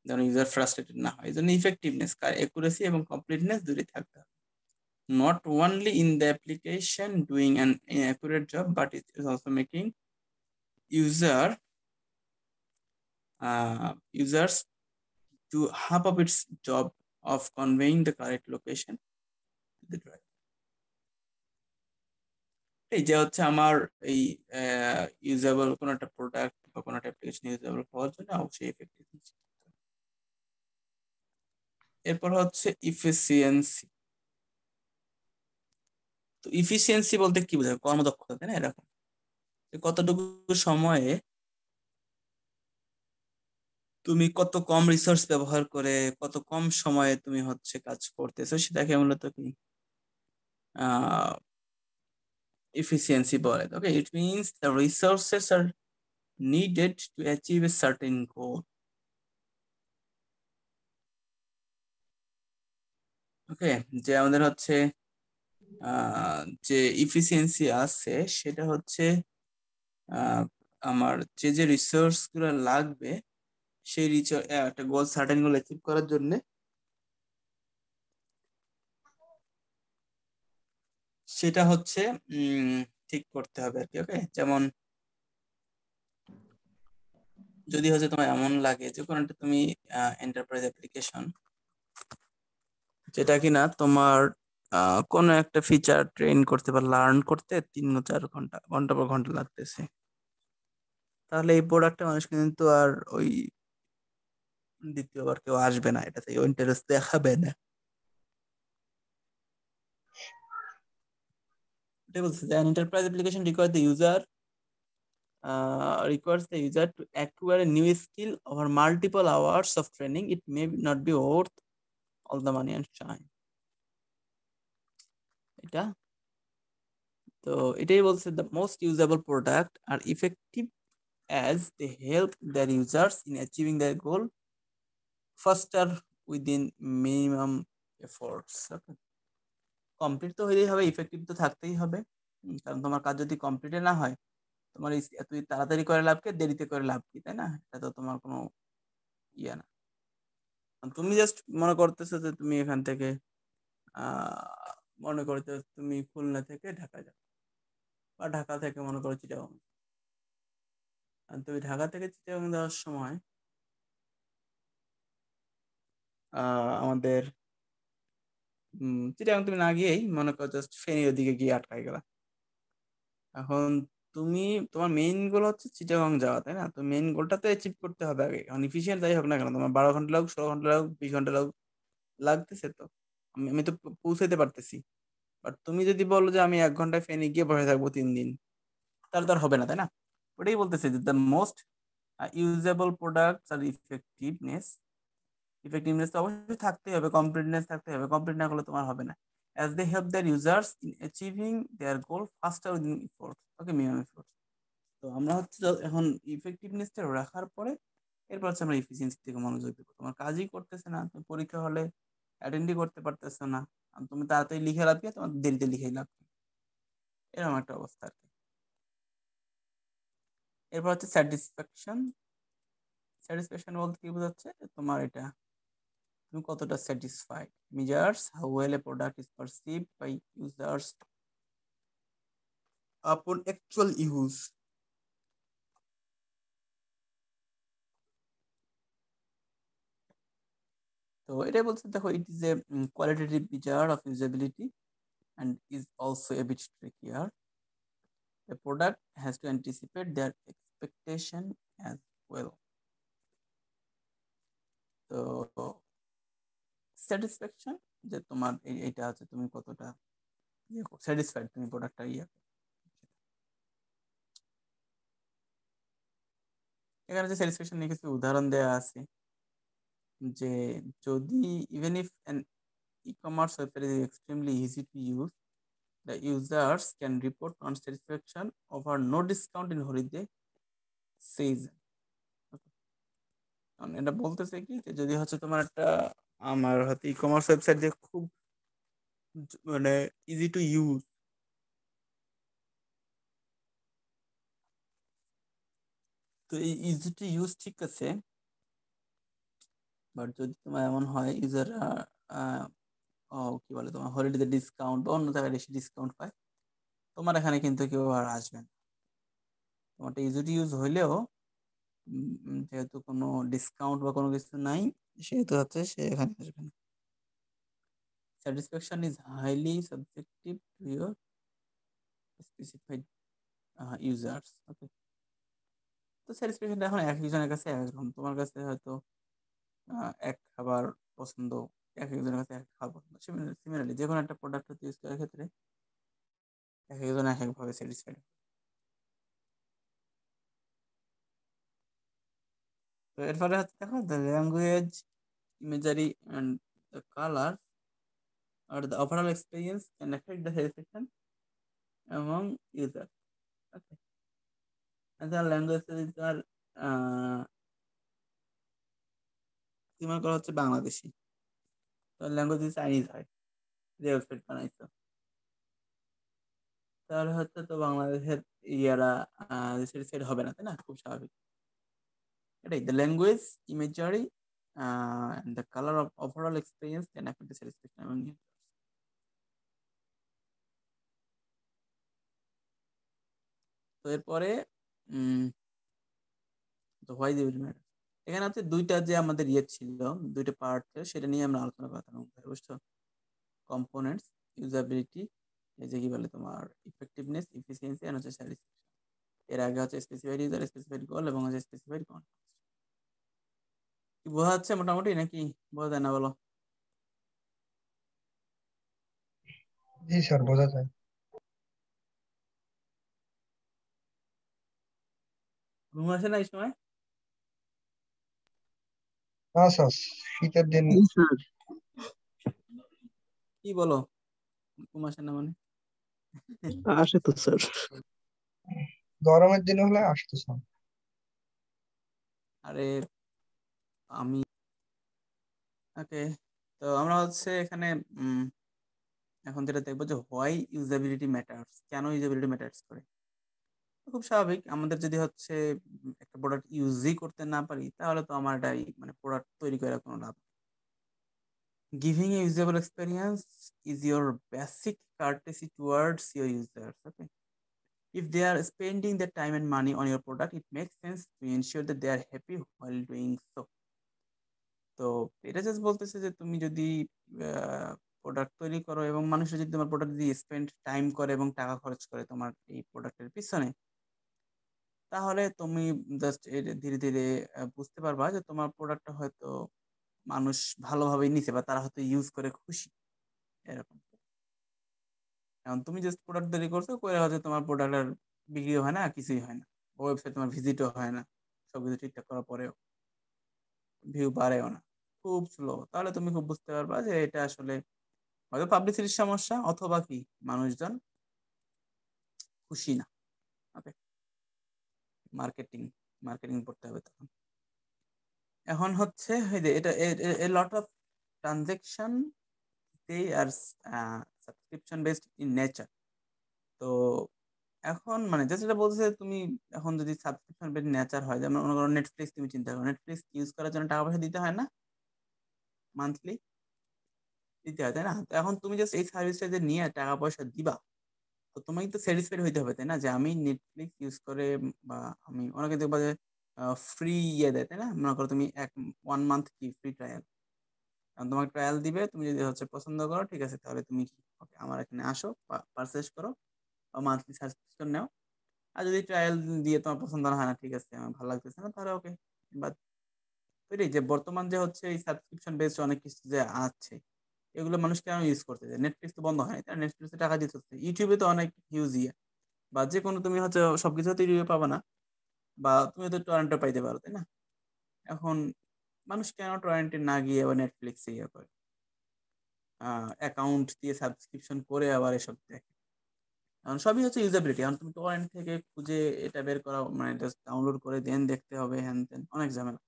যেন ইউজার ফ্রাস্ট্রেটেড না হয়। এই জন্য ইফেক্টিভনেস, একুরেসি এবং কমপ্লিটনেস দুটোই থাকতে হবে। Not only in the application doing an inaccurate job, but it is also making user users to half of its job of conveying the correct location to the driver. এই যে হচ্ছে আমার এই ইউজেবল কোনো একটা প্রোডাক্ট বা কোনো একটা অ্যাপ্লিকেশন ইউজেবল হওয়ার জন্য অবশ্যই এফেক্টিভ। এরপর হচ্ছে ইফিসিয়েন্সি। তো ইফিসিয়েন্সি বলতে কি বোঝায়? কর্মদক্ষতা, তাই না? এরকম কতটুকু সময়ে তুমি কত কম রিসোর্স ব্যবহার করে কত কম সময়ে তুমি হচ্ছে কাজ করতেছো, সেটাকে মূলত কি efficiency বলে। Okay, it means the resources are needed to achieve a certain goal. Okay, যে আমাদের হচ্ছে যে ইফিসিয়েন্সি আছে সেটা হচ্ছে আমার যে যে রিসোর্স গুলো লাগবে সেই একটা গোল, সার্টেন গোল অ্যাচিভ করার জন্য সেটা হচ্ছে ঠিক করতে হবে আর কি। ওকে, যেমন যদি হচ্ছে তোমার এমন লাগে যে কোনো একটা তুমি এন্টারপ্রাইজ অ্যাপ্লিকেশন যেটা কিনা তোমার কোনো একটা ফিচার ট্রেন করতে বা লার্ন করতে 3-4 ঘন্টা ঘন্টা পর ঘন্টা লাগতেছে, তাহলে এই প্রোডাক্টটা মানুষ কিন্তু আর ওই দ্বিতীয়বার কেউ আসবে না, এটাতে ইন্টারেস্ট দেখাবে না। এটাই বলছে যে an enterprise application requires the user to acquire a new skill over multiple hours of training. It may not be worth all the money and time. এটা তো এটাই বলছে the most usable product are effective as they help their users in achieving their goal faster within minimum efforts. Complete তো হইলেই হবে, ইফেক্টিভ তো থাকতেই হবে। কারণ তোমার কাজ যদি কমপ্লিটে না হয়, তোমার তুই তাড়াতাড়ি করে লাভ কি, দেরিতে করে লাভ কি, তাই না? এটা তো তোমার কোনো ইয়ে না। তুমি জাস্ট মনে করতেছো যে তুমি এখান থেকে মনে করতে তুমি খুলনা থেকে ঢাকা যাও বা ঢাকা থেকে মনে করো চিটাগাং, আর তুমি ঢাকা থেকে চিটাগাং যাওয়ার সময় আমাদের চিটাগাং তুমি না গিয়েই মনে করো জাস্ট ফেনীর ওদিকে গিয়ে আটকাই গেলা। এখন তুমি তোমার মেইন গোল হচ্ছে চিটাগাং যাওয়া, তাই না? তো মেইন গোলটা তো অ্যাচিভ করতে হবে আগে। এখন ইফিসিয়েন্ট যাই হোক না কেন, তোমার 12 ঘন্টা লাগুক, 16 ঘন্টা লাগুক, 20 ঘন্টা লাগুক, লাগতেছে তো। আমি তো পৌঁছাইতে পারতেছি। বাট তুমি যদি বলো যে আমি 1 ঘন্টায় ফেনী গিয়ে বসে থাকবো 3 দিন, তাহলে তো আর হবে না, তাই না? ওটাই বলতেছে যে দ্য মোস্ট ইউজেবল প্রোডাক্টস আর ইফেক্টিভনেস তো অবশ্যই থাকতেই হবে, কমপ্লিটনেস থাকতে হবে। কমপ্লিট না করলে তোমার হবে না। As they help their users in achieving their goal faster within effort. Okay, minimum effort. তো আমরা হচ্ছে এখন ইফেক্টিভনেসটা রাখার পরে এরপর হচ্ছে আমরা এফিসিয়েন্সি থেকে মনোযোগ দেবো। তোমার কাজই করতেছে না, তুমি পরীক্ষা হলে অ্যাটেন্ডই করতে পারতেছো না, আর তুমি তাড়াতাড়ি লিখে লাভ কি, তোমার দেরিতে লিখে লাভ কি, এরকম একটা অবস্থা আর কি। এরপর হচ্ছে স্যাটিসফ্যাকশন। স্যাটিসফ্যাকশন বলতে কি বোঝাচ্ছে, তোমার এটা তুমি কতটা satisfied, measures how well a product is perceived by users upon actual use. তো এটাই বলছে, দেখো it is a qualitative measure of usability and is also a bit trickier. The product has to anticipate their expectation as well. তো স্যাটিসফ্যাকশন, যে তোমার এইটা আছে তুমি কতটা স্যাটিসফাইড তুমি প্রোডাক্টটা এখানে যে স্যাটিসফ্যাকশন নিয়ে কিছু উদাহরণ দেওয়া আছে, যে যদি even if an e-commerce website is extremely easy to use, the users can report non-satisfaction over no discount in holiday season. কারণ এটা বলতেছে কি, যে যদি হচ্ছে তোমার একটা আমার হাতে ই কমার্স ওয়েবসাইট দিয়ে খুব মানে ইজি টু ইউজ, তো এই ইজি টু ইউজ ঠিক আছে, বাট যদি তোমার এমন হয় ইউজাররা কি বলে তোমার হলিডেতে ডিসকাউন্ট বা অন্য জায়গায় বেশি ডিসকাউন্ট পায়, তোমার এখানে কিন্তু কেউ আর আসবে না। তোমারটা ইজি টু ইউজ হইলেও যেহেতু কোনো ডিসকাউন্ট বা কোনো কিছু নাই, সেহেতু হচ্ছে সে এখানে আসবে না। Satisfaction is highly subjective to your specified users. Okay, তো স্যাটিসফ্যাকশনটা এখন এক একজনের কাছে এক রকম। তোমার কাছে হয়তো এক খাবার পছন্দ, এক একজনের কাছে এক খাবার পছন্দ। সিমিলারলি যে কোনো একটা প্রোডাক্ট ইউজ করার ক্ষেত্রে এক একজন এক একভাবে স্যাটিসফাইড। তো এরপরে হচ্ছে দেখো, the language, imagery and the colour or the overall experience can affect the satisfaction among users. Okay. And the languages are তোমার করা হচ্ছে বাংলাদেশি, তো ল্যাঙ্গুয়েজ চাইনিজ হয়, যে ওয়েবসাইট বানাইছো তাহলে হচ্ছে তো বাংলাদেশের ইয়ারা স্যাটিসফাইড হবে না, তাই না? খুব স্বাভাবিক। এটাই the language, imagery and the color of overall experience can affect the satisfaction among users. তো এরপরে তো হোয়াই দে উইল ম্যাটার, এখানে হচ্ছে দুইটা যে আমাদের ইয়ে ছিল, দুইটা পার্ট, সেটা নিয়ে আমরা আলোচনা করতাম, বুঝছো? কম্পোনেন্টস, ইউজাবিলিটি, এই যে কি বলে তোমার ইফেক্টিভনেস, এফিসিয়েন্সি এন্ড হচ্ছে স্যাটিসফ্যাকশন। এর আগে হচ্ছে স্পেসিফাইড ইউজার, স্পেসিফাইড গোল এবং হচ্ছে স্পেসিফাইড কন্টেক্সট। কি বোঝা যাচ্ছে মোটামুটি, নাকি বোঝা যায় না বলো? জি স্যার, বোঝা যায়। ঘুম আসে না এই সময়? না স্যার, শীতের দিন। জি স্যার। কি বলো, ঘুম আসে না মানে? আসে তো স্যার। গরমের দিন হলে আসতো স্যার। আরে আমি ওকে, তো আমরা হচ্ছে এখানে এখন যেটা দেখবো যে হোয়াই ইউজাবিলিটি ম্যাটার্স, কেন ইউজাবিলিটি ম্যাটার্স করে। খুব স্বাভাবিক, আমাদের যদি হচ্ছে একটা প্রোডাক্ট ইউজই করতে না পারি, তাহলে তো আমার এটাই মানে প্রোডাক্ট তৈরি করে কোনো লাভ। Giving a usable experience is your basic courtesy towards your users. Okay, if they are spending their time and money on your product, it makes sense to ensure that they are happy while doing so. তো এটা জাস্ট বলতেছে যে তুমি যদি প্রোডাক্ট তৈরি করো এবং মানুষের যদি তোমার প্রোডাক্ট দিয়ে স্পেন্ড টাইম করে এবং টাকা খরচ করে তোমার এই প্রোডাক্টের পিছনে, তাহলে তুমি জাস্ট ধীরে ধীরে বুঝতে পারবা যে তোমার প্রোডাক্টটা হয়তো মানুষ ভালোভাবে নিছে বা তারা হয়তো ইউজ করে খুশি, এরকম। এখন তুমি জাস্ট প্রোডাক্ট তৈরি করছো, করে হয়তো তোমার প্রোডাক্ট আর বিক্রি হয় না, কিছুই হয় না, ওয়েবসাইট তোমার ভিজিটও হয় না, সবকিছু ঠিকঠাক করার পরেও ভিউ বাড়েও না, খুব স্লো, তাহলে তুমি খুব বুঝতে পারবা যে এটা আসলে হয়তো পাবলিসিটির সমস্যা, অথবা কি মানুষজন খুশি না। ওকে, মার্কেটিং মার্কেটিং করতে হবে তখন। এখন হচ্ছে এই যে এটা lot of transaction, they are subscription based in nature. তো এখন মানে জাস্ট এটা বলছে তুমি এখন যদি সাবস্ক্রিপশন বেস নেচার হয়, যেমন মনে করো নেটফ্লিক্স, তুমি চিন্তা করো নেটফ্লিক্স ইউজ করার জন্য টাকা পয়সা দিতে হয় না? মান্থলি দিতে হয়, তাই না? তো এখন তুমি জাস্ট এই সার্ভিসটা যে নিয়ে টাকা পয়সা দিবা, তো তোমাকে তো স্যাটিসফাইড হইতে হবে, তাই না? যে আমি নেটফ্লিক্স ইউজ করে, বা আমি অনেকে দেখবা যে ফ্রি ইয়ে দেয়, তাই না? মনে করো তুমি 1 মান্থ কি ফ্রি ট্রায়াল, তোমাকে ট্রায়াল দিবে, তুমি যদি হচ্ছে পছন্দ করো, ঠিক আছে, তাহলে তুমি কি okay, আমার এখানে আসো, পারচেস করো, বা মান্থলি সাবস্ক্রিপশন নাও। আর যদি ট্রায়াল দিয়ে তোমার পছন্দ হয় না, ঠিক আছে, আমার ভালো লাগতেছে না, তাহলে ওকে। বাট ওইটাই যে বর্তমান যে হচ্ছে এই সাবস্ক্রিপশন বেসড অনেক কিছু যে আছে, এগুলো মানুষ কেন ইউজ করতে যায়? নেটফ্লিক্স তো বন্ধ হয় না, নেটফ্লিক্সে টাকা দিতে হচ্ছে, ইউটিউবে তো অনেক হিউজ ইয়ে, বা যে কোনো তুমি হচ্ছে সবকিছু তো ইউটিউবে পাবা না, বা তুমি তো টরেন্টে পাইতে পারো, তাই না? এখন মানুষ কেন টরেন্টে না গিয়ে আবার নেটফ্লিক্সে ইয়ে করে, অ্যাকাউন্ট দিয়ে সাবস্ক্রিপশন করে আবার এসব দেখে? এখন সবই হচ্ছে ইউজাবিলিটি। এখন তুমি টরেন্ট থেকে খুঁজে এটা বের করা, মানে জাস্ট ডাউনলোড করে দেন দেখতে হবে, হ্যান তেন অনেক ঝামেলা।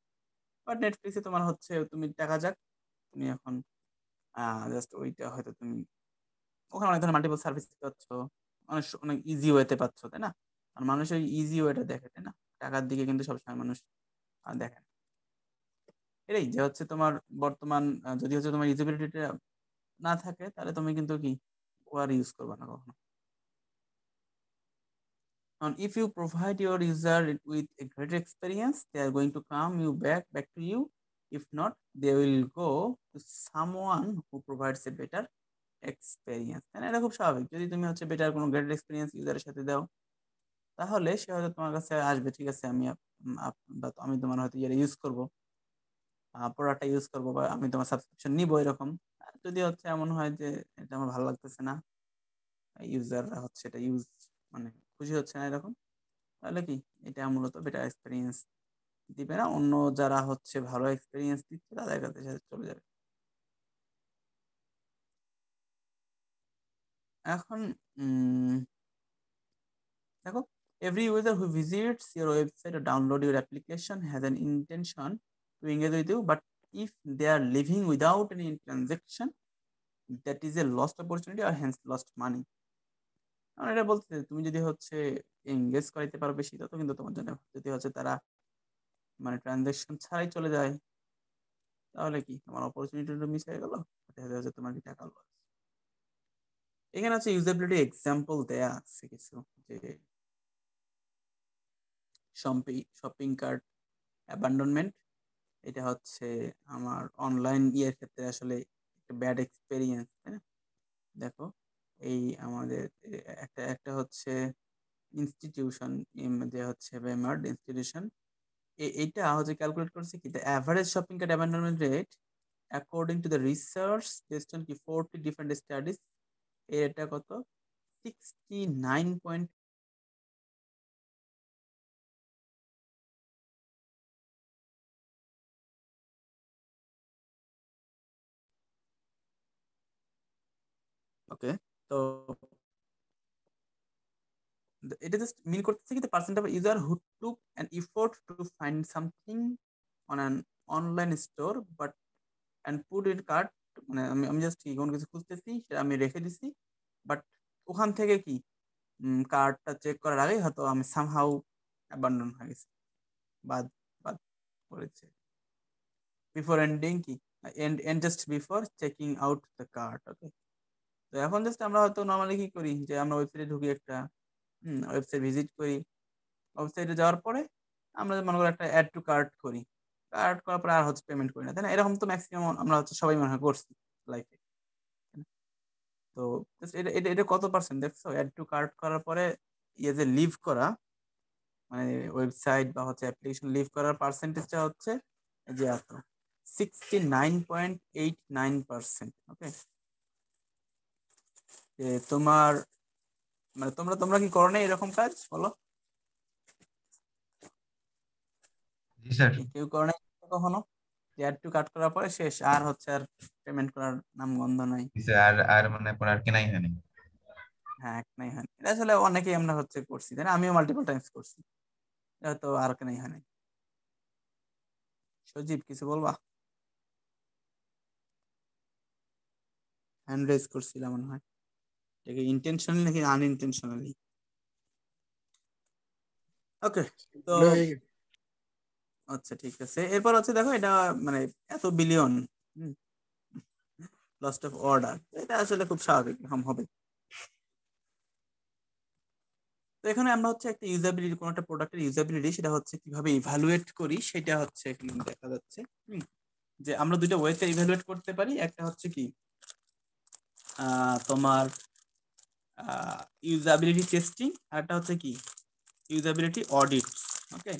বাট নেটফ্লিক্সে তোমার হচ্ছে তুমি টাকা যাক, তুমি এখন জাস্ট ওইটা হয়তো তুমি ওখানে অনেক ধরনের মাল্টিপল সার্ভিস পাচ্ছ, অনেক অনেক ইজি ওয়েতে পাচ্ছ, তাই না? আর মানুষ ওই ইজি ওয়েটা দেখে, তাই না? টাকার দিকে কিন্তু সবসময় মানুষ দেখে না। এটাই যে হচ্ছে তোমার বর্তমান যদি হচ্ছে তোমার ইউজিবিলিটিটা না থাকে, তাহলে তুমি কিন্তু কি ও আর ইউজ করবে না কখনো। And if you provide your user with a great experience, they are going to come you back to you. If not, they will go to someone who provides a better experience. তাই না? এটা খুব স্বাভাবিক। যদি তুমি হচ্ছে বেটার কোনো গ্রেট এক্সপিরিয়েন্স ইউজারের সাথে দাও, তাহলে সে হয়তো তোমার কাছে আসবে, ঠিক আছে, বা আমি তোমার হয়তো ইয়ে ইউজ করবো, প্রোডাক্টটা ইউজ করবো, বা আমি তোমার সাবস্ক্রিপশন নিবো, এরকম। আর যদি হচ্ছে এমন হয় যে এটা আমার ভালো লাগতেছে না, ইউজাররা হচ্ছে এটা ইউজ মানে খুশি হচ্ছে না, এরকম, তাহলে কি এটা মূলত বেটার এক্সপিরিয়েন্স দিবে না, অন্য যারা হচ্ছে ভালো এক্সপিরিয়েন্স দিচ্ছে তাদের কাছে সাথে চলে যাবে। এখন দেখো, every user who visits your website or download your application has an intention to engage with you, but if they are living without any transaction, that is a lost opportunity or hence lost money. কারণ এটা বলতে তুমি যদি হচ্ছে এঙ্গেজ করাইতে পারো বেশি, তত কিন্তু তোমার জন্য ভালো। যদি হচ্ছে তারা মানে ট্রানজাকশন ছাড়াই চলে যায়, তাহলে কি তোমার অপরচুনিটিটা মিস হয়ে গেল, দেখা যাচ্ছে তোমার কি টাকা লস। এখানে হচ্ছে ইউজেবিলিটি এক্সাম্পল দেয়া আছে কিছু, যে শপিং কার্ট অ্যাবান্ডনমেন্ট, এটা হচ্ছে আমার অনলাইন ইয়ের ক্ষেত্রে আসলে একটা ব্যাড এক্সপেরিয়েন্স, তাই না? দেখো, এই আমাদের একটা একটা হচ্ছে ইনস্টিটিউশন, যে হচ্ছে বেমার্ড ইনস্টিটিউশন, এইটা হচ্ছে ক্যালকুলেট করছে কি, the average shopping cart abandonment rate according to the research based on কি 40 ডিফারেন্ট স্টাডিজ, এটা কত, 69 ওকে। তো এটা জাস্ট মিন করতেছে কি, the percent of user who took an effort to find something on an online store but and put it cart, মানে আমি জাস্ট কি কোনো কিছু খুঁজতেছি, সেটা আমি রেখে দিছি, বাট ওখান থেকে কি কার্ডটা চেক করার আগেই হয়তো আমি সামহাউ অ্যাবান্ডন হয়ে গেছি, বাদ বাদ করেছে, বিফোর এন্ডিং কি and just before checking out the card, okay. তো এখন জাস্ট আমরা হয়তো নর্মালি কি করি, যে আমরা ওয়েবসাইটে ঢুকি, একটা ওয়েবসাইট ভিজিট করি, ওয়েবসাইটে যাওয়ার পরে আমরা মনে করি একটা অ্যাড টু কার্ট করি, কার্ট করার পরে আর হচ্ছে পেমেন্ট করি না, তাই না? এরকম তো ম্যাক্সিমাম আমরা হচ্ছে সবাই মনে হয় করছি লাইফে। তো just এটা এটা এটা কত পার্সেন্ট দেখছো, অ্যাড টু কার্ট করার পরে ইয়ে যে লিভ করা, মানে ওয়েবসাইট বা হচ্ছে অ্যাপ্লিকেশন লিভ করার পার্সেন্টেজটা হচ্ছে এই যে এত, 69.89%, ওকে। তোমার মানে তোমরা তোমরা কি করো না এরকম কাজ, বলো? জি স্যার। কেউ করো না কখনো, যে অ্যাড টু কার্ট করার পরে শেষ, আর হচ্ছে আর পেমেন্ট করার নাম গন্ধ নাই? জি স্যার, আর আর মানে পরে আর কেনাই হয়নি। হ্যাঁ, এক নাই হয়, এটা আসলে অনেকেই আমরা হচ্ছে করছি, তাই না? আমিও মাল্টিপল টাইমস করছি, এটা হয়তো আর কেনাই হয় নাই। সজীব, কিছু বলবা? হ্যান্ড রেজ করছিলাম মনে হয়, এটা কি ইন্টেনশনালি নাকি আনইনটেনশনালি? ওকে, তো আচ্ছা ঠিক আছে। এরপর হচ্ছে দেখো এটা মানে এত বিলিয়ন লস্ট অফ অর্ডার, এটা আসলে খুব স্বাভাবিক হবে। তো এখানে আমরা হচ্ছে একটা ইউজাবিলিটি, কোন একটা প্রোডাক্টের ইউজাবিলিটি সেটা হচ্ছে কিভাবে ইভালুয়েট করি সেটা হচ্ছে এখানে দেখা যাচ্ছে। যে আমরা দুইটা ওয়েতে ইভালুয়েট করতে পারি। একটা হচ্ছে কি তোমার ইউজাবিলিটি টেস্টিং, আর একটা হচ্ছে কি ইউজাবিলিটি অডিট। ওকে,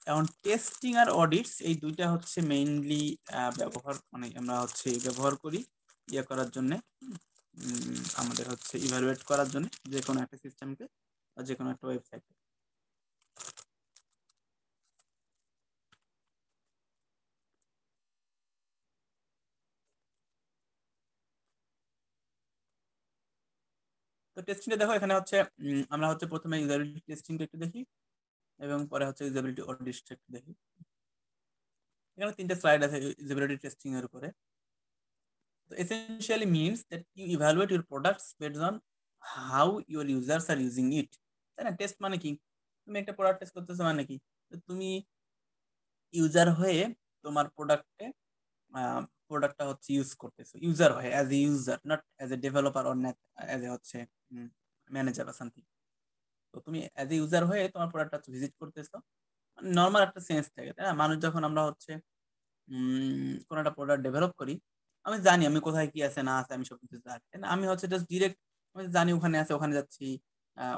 এখন টেস্টিং আর অডিটস এই দুইটা হচ্ছে মেইনলি ব্যবহার, মানে আমরা হচ্ছে ব্যবহার করি ইয়ে করার জন্য, আমাদের হচ্ছে ইভালুয়েট করার জন্য যে কোনো একটা সিস্টেমকে বা যে কোনো একটা ওয়েবসাইটে। তো টেস্টিংটা দেখো এখানে হচ্ছে আমরা হচ্ছে প্রথমে ইউজাবিলিটি টেস্টিংটা একটু দেখি এবং পরে হচ্ছে ইউজাবিলিটি অডিটটা একটু দেখি। এখানে তিনটা স্লাইড আছে ইউজাবিলিটি টেস্টিং এর উপরে। তো essentially means that you evaluate your products based on how your users are using it, তাই না? টেস্ট মানে কি, তুমি একটা প্রোডাক্ট টেস্ট করতেছো মানে কি, তো তুমি ইউজার হয়ে তোমার প্রোডাক্টটা হচ্ছে ইউজ করতেছো, ইউজার হয়ে as a user, not as a developer or not as a হচ্ছে ম্যানেজার বা সামথিং। তো তুমি অ্যাজ এ ইউজার হয়ে তোমার প্রোডাক্টটা ভিজিট করতেছো, নর্মাল একটা সেন্স থাকে, তাই না? মানুষ যখন আমরা হচ্ছে কোন একটা প্রোডাক্ট ডেভেলপ করি, আমি জানি আমি কোথায় কি আছে না আছে, আমি সবকিছু জানি, তাই না? আমি হচ্ছে জাস্ট ডিরেক্ট আমি জানি ওখানে আছে ওখানে যাচ্ছি,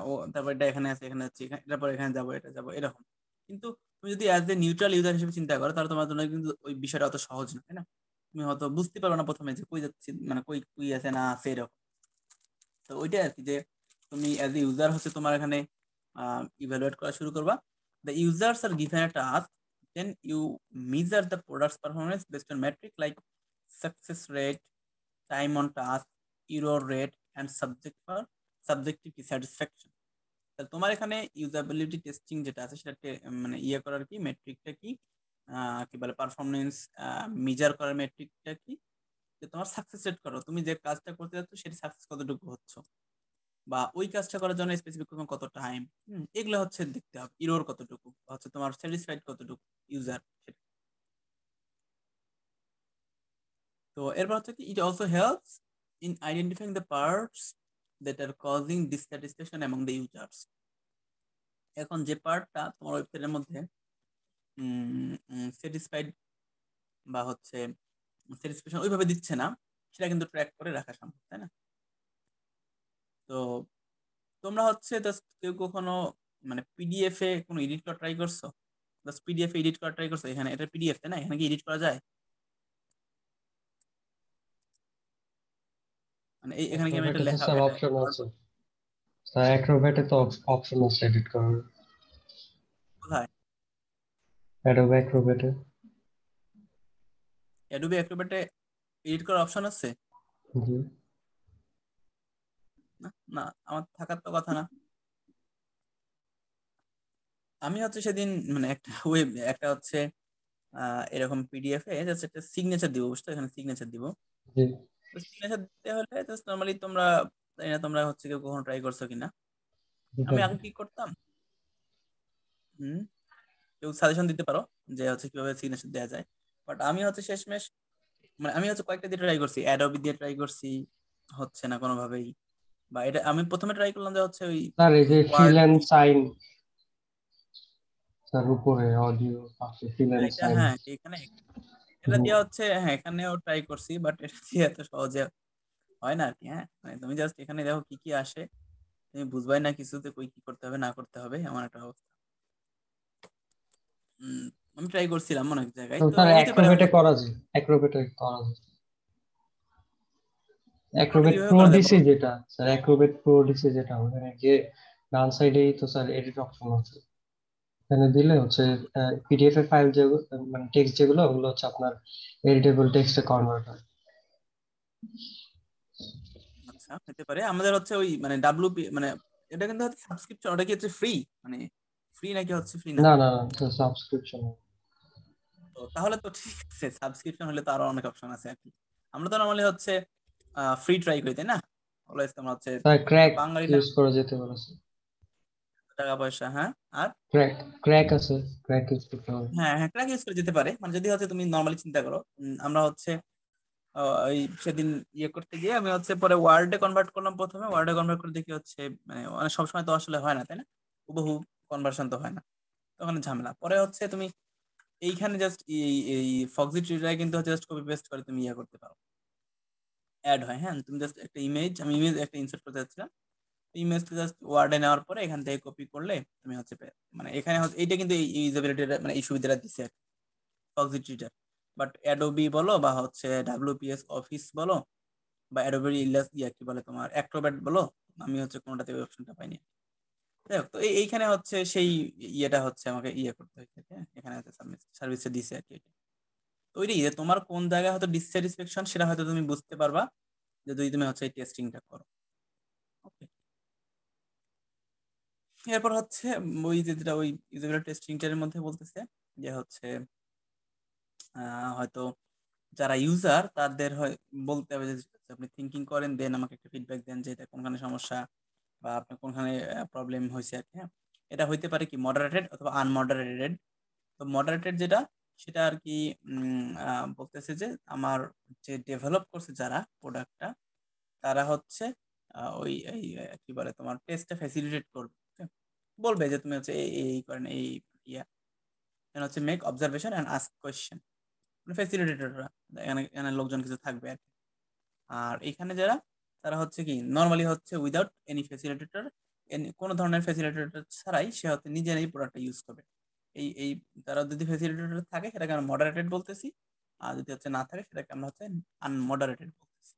ও তারপর এটা এখানে আছে এখানে যাচ্ছি, তারপর এখানে যাবো এটা যাবো এরকম। কিন্তু তুমি যদি অ্যাজ এ নিউট্রাল ইউজার হিসেবে চিন্তা করো তাহলে তোমার জন্য কিন্তু ওই বিষয়টা অত সহজ না, তাই না? তুমি হয়তো বুঝতে পারো না প্রথমে যে কই যাচ্ছি, মানে কই কই আছে না আছে এরকম। তো ওইটাই আর কি, যে তুমি অ্যাজ এ ইউজার হচ্ছে তোমার এখানে ইভালুয়েট করা শুরু করবা। The users are given a task, then you measure the product's performance based on metric like success rate, time on task, error rate, and subjective satisfaction. তাহলে তোমার এখানে ইউজাবিলিটি টেস্টিং যেটা আছে সেটা মানে ইয়ে করার কি মেট্রিকটা কি, কি বলে পারফরমেন্স মেজার করার মেট্রিকটা কি, যে তোমার সাকসেস রেট করো, তুমি যে কাজটা করতে যাচ্ছ সেটা সাকসেস কতটুকু হচ্ছে, বা ওই কাজটা করার জন্য স্পেসিফিক কত টাইম, এগুলো হচ্ছে দেখতে হবে। ইরোর কতটুকু হচ্ছে, তোমার স্যাটিসফাইড কতটুকু ইউজার। তো এরপর হচ্ছে কি, it also helps in identifying the parts that are causing dissatisfaction among the users. এখন যে পার্টটা তোমার ওয়েবসাইটের মধ্যে স্যাটিসফাইড বা হচ্ছে স্যাটিসফ্যাকশন ওইভাবে দিচ্ছে না, সেটা কিন্তু ট্র্যাক করে রাখা সম্ভব, তাই না? তো তোমরা হচ্ছে জাস্ট কেউ কখনো মানে পিডিএফ এ কোনো এডিট করা ট্রাই করছো? জাস্ট পিডিএফ এডিট করা ট্রাই করছো? এখানে এটা পিডিএফ, তাই না? এখানে কি এডিট করা যায়? মানে এখানে কি আমি এটা অ্যাক্রোব্যাটে তো লেখা স্যার এটা অপশন আছে, স্যার অ্যাক্রোব্যাটে তো অপশন আছে এডিট করার। কোথায়? অ্যাডোবে অ্যাক্রোব্যাটে। অ্যাডোবি অ্যাক্রোব্যাটে এডিট করার অপশন আছে? জি না না, আমার থাকার তো কথা না। আমি হচ্ছে সেদিন মানে একটা হচ্ছে এরকম পিডিএফ এ জাস্ট একটা সিগনেচার দিব, বুঝছো? এখানে সিগনেচার দিব। জি তো সিগনেচার দিতে হলে জাস্ট নরমালি তোমরা, তাই না, তোমরা হচ্ছে কেউ কখনো ট্রাই করছো কিনা, আমি আগে কি করতাম, হুম কেউ সাজেশন দিতে পারো যে হচ্ছে কিভাবে সিগনেচার দেওয়া যায়। বাট আমি হচ্ছে শেষমেশ মানে আমি হচ্ছে কয়েকটা দিয়ে ট্রাই করছি, অ্যাডোবি দিয়ে ট্রাই করছি, হচ্ছে না কোনোভাবেই। বা এটা আমি প্রথমে ট্রাই করলাম যে হচ্ছে ওই স্যার, এই যে word, fill and sign, sir উপরে অডিও পাশে ফিল এন্ড এটা সাইন। হ্যাঁ এখানে এটা দিয়ে হচ্ছে, হ্যাঁ এখানেও ট্রাই করছি, বাট এটা দিয়ে এত সহজে হয় না আর কি। হ্যাঁ মানে তুমি জাস্ট এখানে দেখো কি কি আসে, তুমি বুঝবাই না কিছুতে কই কি করতে হবে না করতে হবে, এমন একটা অবস্থা। উম, আমি ট্রাই করছিলাম অনেক জায়গায়, তো স্যার হইতে পারে অ্যাক্রোব্যাটে হয়তো। করা যায়, অ্যাক্রোব্যাটে করা যায়। ওটা অ্যাক্রোব্যাট কিভাবে প্রো করা যায় ডিসি বলো? যেটা, স্যার অ্যাক্রোব্যাট প্রো ডিসি যেটা, ওখানে গিয়ে ডান সাইডেই তো স্যার এডিট অপশন আছে। এখানে দিলে হচ্ছে পিডিএফ এর ফাইল যেগুলো, মানে টেক্সট যেগুলো, ওগুলো হচ্ছে আপনার এডিটেবল টেক্সটে কনভার্ট হয়। আচ্ছা হতে পারে। আমাদের হচ্ছে ওই মানে ডাব্লিউপি মানে এটা কিন্তু হচ্ছে সাবস্ক্রিপশন, ওটা কি হচ্ছে ফ্রি, মানে ফ্রি নাকি হচ্ছে ফ্রি না? না না না, সাবস্ক্রিপশন। তো তাহলে তো ঠিক আছে, সাবস্ক্রিপশন হলে তো আরো অনেক অপশন আছে আর কি। আমরা তো নরমালি হচ্ছে ফ্রি ট্রাই করি, তাই না? অলওয়েজ তোমরা হচ্ছে স্যার ক্র্যাক বাঙালি না, ইউজ করা যেতে পারে স্যার। টাকা পয়সা, হ্যাঁ। আর ক্র্যাক ক্র্যাক আছে, ক্র্যাক ইউজ করতে হবে। হ্যাঁ হ্যাঁ, ক্র্যাক ইউজ করে যেতে পারে। মানে যদি হচ্ছে তুমি নর্মালি চিন্তা করো, আমরা হচ্ছে ওই সেদিন ইয়ে করতে গিয়ে আমি হচ্ছে পরে ওয়ার্ডে কনভার্ট করলাম, প্রথমে ওয়ার্ডে কনভার্ট করে দেখি হচ্ছে মানে অনেক সবসময় তো আসলে হয় না, তাই না? হুবহু কনভার্সন তো হয় না, তখন ঝামেলা। পরে হচ্ছে তুমি এইখানে জাস্ট এই এই ফক্সি ট্রিটায় কিন্তু জাস্ট কপি পেস্ট করে তুমি ইয়ে করতে পারো, অ্যাড হয়। হ্যাঁ, তুমি জাস্ট একটা ইমেজ, আমি ইমেজ একটা ইনসার্ট করতে যাচ্ছিলাম, ইমেজটা জাস্ট ওয়ার্ডে নেওয়ার পরে এখান থেকে কপি করলে তুমি হচ্ছে মানে এখানে হচ্ছে এইটা কিন্তু এই ইউজেবিলিটি মানে এই সুবিধাটা দিচ্ছে ফক্সি ট্রিটার। বাট অ্যাডোবি বলো বা হচ্ছে ডাব্লিউপিএস অফিস বলো বা অ্যাডোবি ইলাস ইয়া কি বলে তোমার অ্যাক্রোব্যাট বলো, আমি হচ্ছে কোনোটাতে ওই অপশনটা পাইনি। যাই হোক, তো এইখানে হচ্ছে সেই ইয়েটা হচ্ছে আমাকে ইয়ে করতে হয়েছে, হ্যাঁ, এখানে হচ্ছে সার্ভিসটা দিছে আর কি। তো ওই যে তোমার কোন জায়গায় হয়তো ডিসস্যাটিসফ্যাকশন সেটা হয়তো তুমি বুঝতে পারবা যে যদি তুমি হচ্ছে এই টেস্টিংটা করো। ওকে, এরপর হচ্ছে ওই যেটা ওই ইউজেবিলিটি টেস্টিংটার মধ্যে বলতেছে যে হচ্ছে হয়তো যারা ইউজার তাদের হয় বলতে হবে যে আপনি থিঙ্কিং করেন, দেন আমাকে একটা ফিডব্যাক দেন যে এটা কোনখানে সমস্যা বা আপনার কোনখানে প্রবলেম হয়েছে আর কি। হ্যাঁ, এটা হইতে পারে কি মডারেটেড অথবা আনমডারেটেড। তো মডারেটেড যেটা সেটা আর কি বলতেছে যে আমার যে ডেভেলপ করছে যারা প্রোডাক্টটা তারা হচ্ছে ওই এই কি বলে তোমার টেস্টটা ফ্যাসিলিটেট করবে। okay? বলবে যে তুমি হচ্ছে এই এই করেন এই ইয়া হচ্ছে make observation and ask question, ফ্যাসিলিটেটররা এখানে এখানে লোকজন কিছু থাকবে আর কি। আর এখানে যারা তারা হচ্ছে কি নর্মালি হচ্ছে উইদাউট এনি ফ্যাসিলিটেটর, কোনো ধরনের ফ্যাসিলিটেটর ছাড়াই সে হচ্ছে নিজেরাই প্রোডাক্টটা ইউজ করবে। এই তারা যদি ফ্যাসিলিটেটর থাকে সেটাকে আমরা মডারেটেড বলতেছি, আর যদি হচ্ছে না থাকে সেটাকে আমরা হচ্ছে আনমডারেটেড বলতেছি।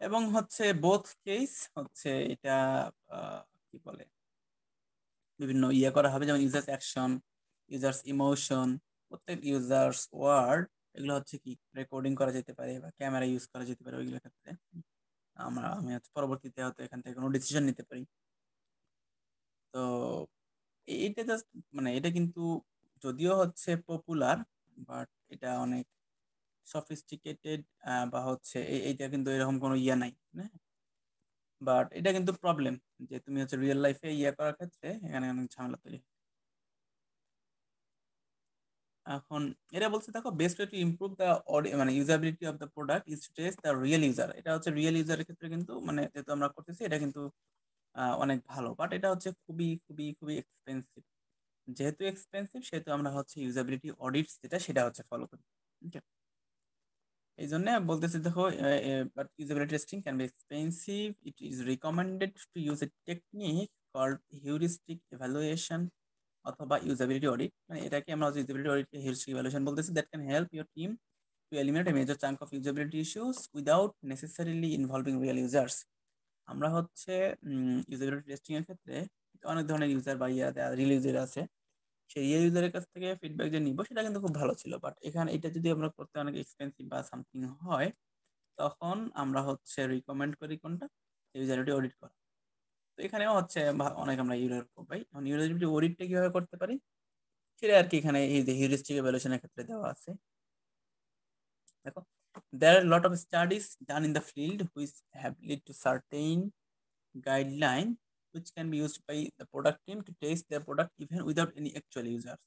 এবং হচ্ছে বোথ কেস হচ্ছে এটা কি বলে বিভিন্ন ইয়ে করা হবে, যেমন ইউজার্স অ্যাকশন, ইউজার্স ইমোশন, প্রত্যেক ইউজার্স ওয়ার্ড, এগুলো হচ্ছে কি রেকর্ডিং করা যেতে পারে বা ক্যামেরা ইউজ করা যেতে পারে। ওইগুলোর ক্ষেত্রে আমি হচ্ছে পরবর্তীতে হয়তো এখান থেকে কোনো ডিসিশন নিতে পারি। তো এইটা জাস্ট মানে এটা কিন্তু যদিও হচ্ছে পপুলার, বাট এটা অনেক সফিস্টিকেটেড বা হচ্ছে এইটা কিন্তু এরকম কোনো ইয়া নাই, হ্যাঁ। বাট এটা কিন্তু প্রবলেম যে তুমি হচ্ছে রিয়েল লাইফে ইয়া করার ক্ষেত্রে এখানে অনেক ঝামেলা তৈরি হয়। এখন এটা বলছে দেখো best way to improve the মানে usability of the product is to test the real user. এটা হচ্ছে রিয়েল ইউজারের ক্ষেত্রে কিন্তু মানে যেহেতু আমরা করতেছি এটা কিন্তু অনেক ভালো, বাট এটা হচ্ছে খুবই খুবই খুবই এক্সপেন্সিভ। যেহেতু এক্সপেন্সিভ সেহেতু আমরা হচ্ছে ইউজাবিলিটি অডিটস যেটা সেটা হচ্ছে ফলো করি। Okay? এই জন্য বলতেছি দেখো but usability testing can be expensive, it is recommended to use a technique called heuristic evaluation অথবা ইউজাবিলিটি অডিট। মানে এটাকে আমরা ইউজাবিলিটি অডিট হিউরিস্টিক ইভ্যালুয়েশন বলতেছি, that can help your team to eliminate a major chunk of usability issues without necessarily involving real users. আমরা হচ্ছে ইউজাবিলিটি টেস্টিং এর ক্ষেত্রে অনেক ধরনের ইউজার বা রিয়েল ইউজার আছে, সেই রিয়েল ইউজারের কাছ থেকে ফিডব্যাক যে নিব সেটা কিন্তু খুব ভালো ছিল। বাট এখানে এটা যদি আমরা করতে অনেক এক্সপেন্সিভ বা সামথিং হয়, তখন আমরা হচ্ছে রিকমেন্ড করি কোনটা, ইউজাবিলিটি অডিট করা। তো এখানেও হচ্ছে অনেক আমরা ইউজার পাই। এখন ইউজাবিলিটি অডিটটা কিভাবে করতে পারি সেটা আর কি এখানে এই যে হিউরিস্টিক ইভ্যালুয়েশনের ক্ষেত্রে দেওয়া আছে। দেখো, there are a lot of studies done in the field which have led to certain guideline which can be used by the product team to test their product even without any actual users.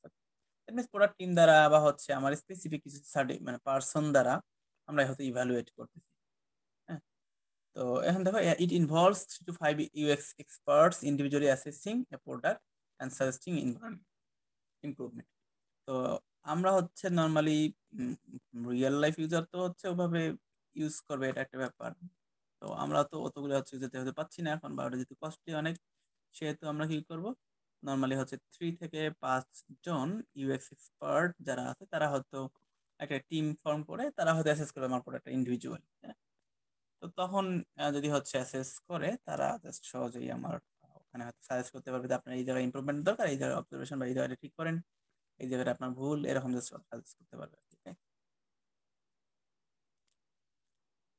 That means product team দ্বারা বা হচ্ছে আমার স্পেসিফিক কিছু মানে পার্সন দ্বারা আমরা হয়তো ইভ্যালুয়েট করতেছি। হ্যাঁ, তো এখন দেখো it involves 3 to 5 UX experts individually assessing a product and suggesting improvement. তো আমরা হচ্ছে নর্মালি রিয়েল লাইফ ইউজার তো হচ্ছে ওভাবে ইউজ করবে, এটা একটা ব্যাপার। তো আমরা তো অতগুলো হচ্ছে যেতে হতে পাচ্ছি না এখন, বা ওটা যেহেতু কস্টলি অনেক, সেহেতু আমরা কি করব নর্মালি হচ্ছে 3 থেকে 5 জন ইউএক্স এক্সপার্ট যারা আছে তারা হয়তো একটা টিম ফর্ম করে তারা হয়তো অ্যাসেস করবে আমার প্রোডাক্টটা ইন্ডিভিজুয়াল। তো তখন যদি হচ্ছে অ্যাসেস করে তারা জাস্ট সহজেই আমার ওখানে হয়তো সাজেস্ট করতে পারবে যে আপনার এই জায়গায় ইমপ্রুভমেন্ট দরকার, এই জায়গায় অবজারভেশন বা এই জায়গাটা ঠিক করেন, এই জায়গাটা আপনার ভুল, এরকম জাস্ট সাজেস্ট করতে পারবে। ঠিক আছে,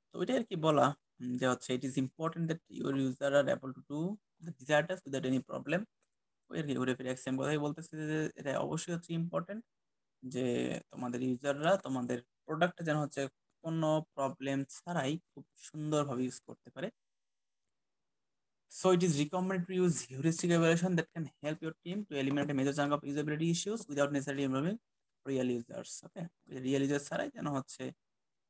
তো ওইটাই আর কি বলা যে হচ্ছে it is important that your user R able to do the desired task without any problem. ওই আর কি ঘুরে ফিরে সেম কথাই বলতেছে যে এটা অবশ্যই হচ্ছে ইম্পর্টেন্ট যে তোমাদের ইউজাররা তোমাদের প্রোডাক্টটা যেন হচ্ছে কোনো প্রবলেম ছাড়াই খুব সুন্দরভাবে ইউজ করতে পারে। So it is recommended to use heuristic evaluation that can help your team to eliminate a major chunk of usability issues without necessarily involving real users. Okay, real user ছাড়াই যেন হচ্ছে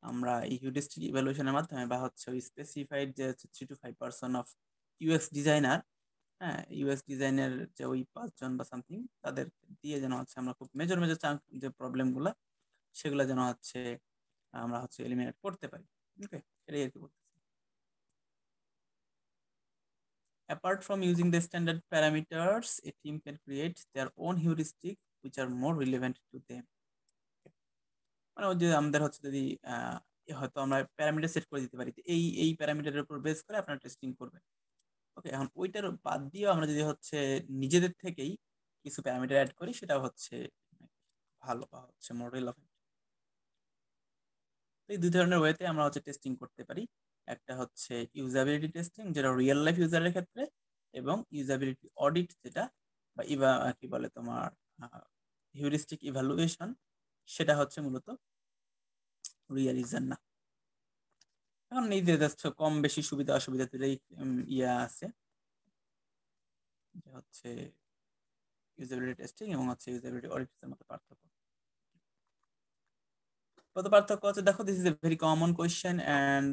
আমরা এই হিউরিস্টিক ইভ্যালুয়েশনের মাধ্যমে বা হচ্ছে ওই স্পেসিফাইড যে 3 to 5% অফ ইউএক্স ডিজাইনার, হ্যাঁ ইউএক্স ডিজাইনের যে ওই 5 জন বা সামথিং তাদের দিয়ে যেন হচ্ছে আমরা খুব মেজর মেজর চাঙ্ক যে প্রবলেমগুলো সেগুলো যেন হচ্ছে আমরা হচ্ছে এলিমিনেট করতে পারি। ওকে, এটাই আর কি বলতেছি। Apart from using the standard parameters, a team can create their own heuristic which are more relevant to them. মানে ওই যে আমাদের হচ্ছে যদি হয়তো আমরা প্যারামিটার সেট করে দিতে পারি, এই প্যারামিটারের উপর বেস করে আপনারা টেস্টিং করবেন। ওকে, এখন ওইটার বাদ দিয়েও আমরা যদি হচ্ছে নিজেদের থেকেই কিছু প্যারামিটার অ্যাড করি সেটা হচ্ছে ভালো বা হচ্ছে মোর রিলেভেন্ট। এই দুই ধরনের ওয়েতে আমরা হচ্ছে টেস্টিং করতে পারি। একটা হচ্ছে ইউজাবিলিটি টেস্টিং যেটা রিয়েল লাইফ ইউজারের ক্ষেত্রে, এবং ইউজাবিলিটি অডিট যেটা বা কি বলে তোমার হিউরিস্টিক ইভালুয়েশন, সেটা হচ্ছে মূলত রিয়েল ইউজার না। এখন এই যে কম বেশি সুবিধা অসুবিধা দুটোই ইয়া আছে, যে হচ্ছে ইউজাবিলিটি টেস্টিং এবং হচ্ছে ইউজাবিলিটি অডিটের মধ্যে পার্থক্য। কত পার্থক্য হচ্ছে দেখো, this is a very common question and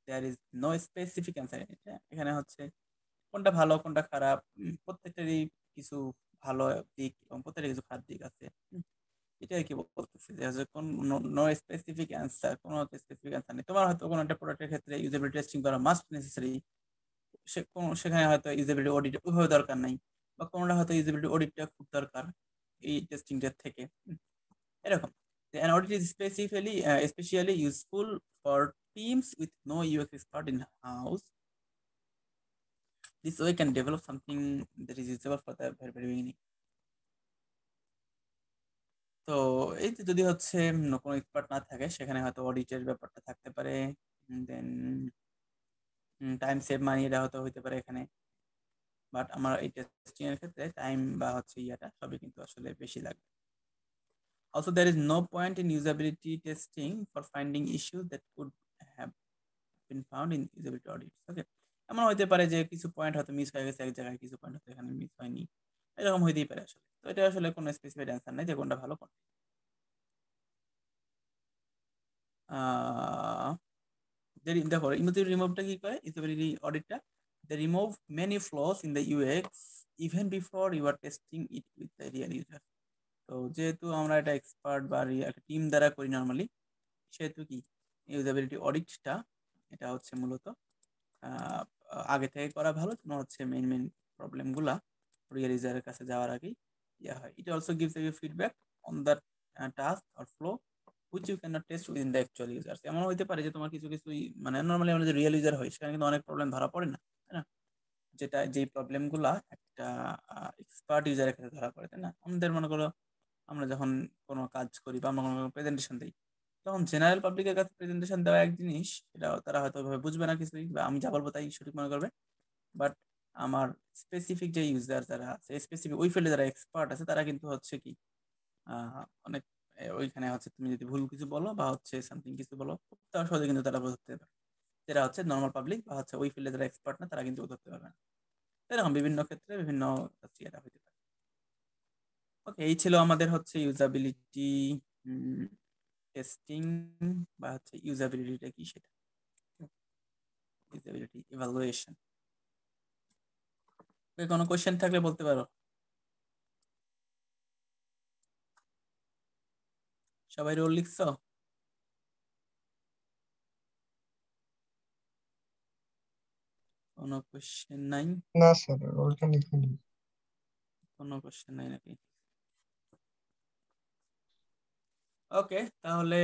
there is no specific answer in it. এখানে হচ্ছে কোনটা ভালো কোনটা খারাপ, প্রত্যেকটারই কিছু ভালো দিক এবং প্রত্যেকটা কিছু খারাপ দিক আছে। এটা আর কি বলতেছি যে হচ্ছে কোন নো স্পেসিফিক অ্যান্সার, কোনো স্পেসিফিক অ্যান্সার নেই। তোমার হয়তো কোনো একটা প্রোডাক্টের ক্ষেত্রে ইউজেবিলিটি টেস্টিং করা মাস্ট নেসেসারি, সেখানে হয়তো ইউজেবিলিটি অডিট ওইভাবে দরকার নাই, বা কোনোটা হয়তো ইউজেবিলিটি অডিটটা খুব দরকার এই টেস্টিংটার থেকে, এরকম। An audit is especially useful for teams with no UX expert in house. This way can develop something that is usable for the very beginning. তো এই যে যদি হচ্ছে কোনো এক্সপার্ট না থাকে সেখানে হয়তো অডিটের ব্যাপারটা থাকতে পারে, দেন টাইম সেভ মানি এটা হয়তো হইতে পারে এখানে, বাট আমার এই টেস্টিং এর ক্ষেত্রে টাইম বা হচ্ছে ইয়াটা সবই কিন্তু আসলে বেশি লাগবে। Also, there is no point in usability testing for finding issues that could have been found in usability audits. Okay, এমন হইতে পারে যে কিছু পয়েন্ট হয়তো মিস হয়ে গেছে এক জায়গায়, কিছু পয়েন্ট হয়তো এখানে মিস হয়নি, এরকম হইতেই পারে আসলে। তো এটা আসলে কোনো স্পেসিফিক অ্যান্সার নাই যে কোনটা ভালো কোনটা। দেখো ইউজাবিলিটি রিমুভটা কি করে, ইউজাবিলিটি অডিটটা they remove many flaws in the UX even before you are testing it with the real user. তো যেহেতু আমরা এটা এক্সপার্ট বা একটা টিম দ্বারা করি নর্মালি, সেহেতু কি ইউজাবিলিটি অডিটটা এটা হচ্ছে মূলত আগে থেকে করা ভালো, তোমার হচ্ছে মেইন প্রবলেমগুলা রিয়েল ইউজারের কাছে যাওয়ার আগেই ইয়া হয়। It also gives you feedback on that task or flow which you cannot test within the actual users. এমন হইতে পারে যে তোমার কিছু মানে নর্মালি আমরা যে রিয়েল ইউজার হয় সেখানে কিন্তু অনেক প্রবলেম ধরা পড়ে না, তাই না? যেই প্রবলেমগুলা একটা এক্সপার্ট ইউজারের কাছে ধরা পড়ে, তাই না? আমাদের মনে করো আমরা যখন কোনো কাজ করি বা আমরা কোনো প্রেজেন্টেশন দিই, তখন জেনারেল পাবলিকের কাছে প্রেজেন্টেশন দেওয়া এক জিনিস, এটা তারা হয়তো বুঝবে না কিছুই, বা আমি যা বলবো তাই সঠিক মনে করবে। বাট আমার স্পেসিফিক যে ইউজার যারা আছে, স্পেসিফিক ওই ফিল্ডে যারা এক্সপার্ট আছে, তারা কিন্তু হচ্ছে কি অনেক ওইখানে হচ্ছে তুমি যদি ভুল কিছু বলো বা হচ্ছে সামথিং কিছু বলো, তার সহজে কিন্তু তারা ধরতে পারে। যারা হচ্ছে নর্মাল পাবলিক বা হচ্ছে ওই ফিল্ডে যারা এক্সপার্ট না, তারা কিন্তু ধরতে পারবে না। এরকম বিভিন্ন ক্ষেত্রে বিভিন্ন এটা হতে পারে। ওকে, এই ছিল আমাদের হচ্ছে ইউজাবিলিটি টেস্টিং বা হচ্ছে ইউজাবিলিটিটা কি সেটা, ইউজাবিলিটি ইভালুয়েশন। কোনো কোশ্চেন থাকলে বলতে পারো। সবাই রোল লিখছো? কোনো কোশ্চেন নাই? না স্যার, রোলটা লিখিনি। কোনো কোশ্চেন নাই নাকি? ওকে, তাহলে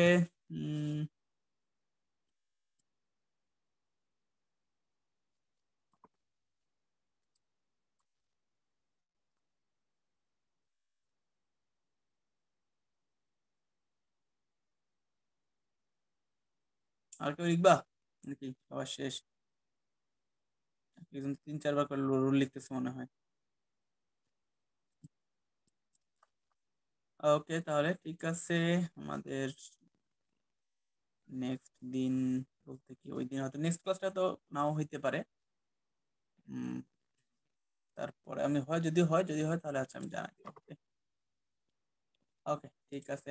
আর কেউ লিখবা নাকি সবার শেষ? 3-4 বার করে রুল লিখতেছে মনে হয়। ওকে, তাহলে ঠিক আছে। আমাদের নেক্সট দিন বলতে কি ওই দিন হয়তো নেক্সট ক্লাসটা তো নাও হইতে পারে, তারপরে আমি যদি হয় তাহলে আচ্ছা আমি জানাই। ওকে, ঠিক আছে।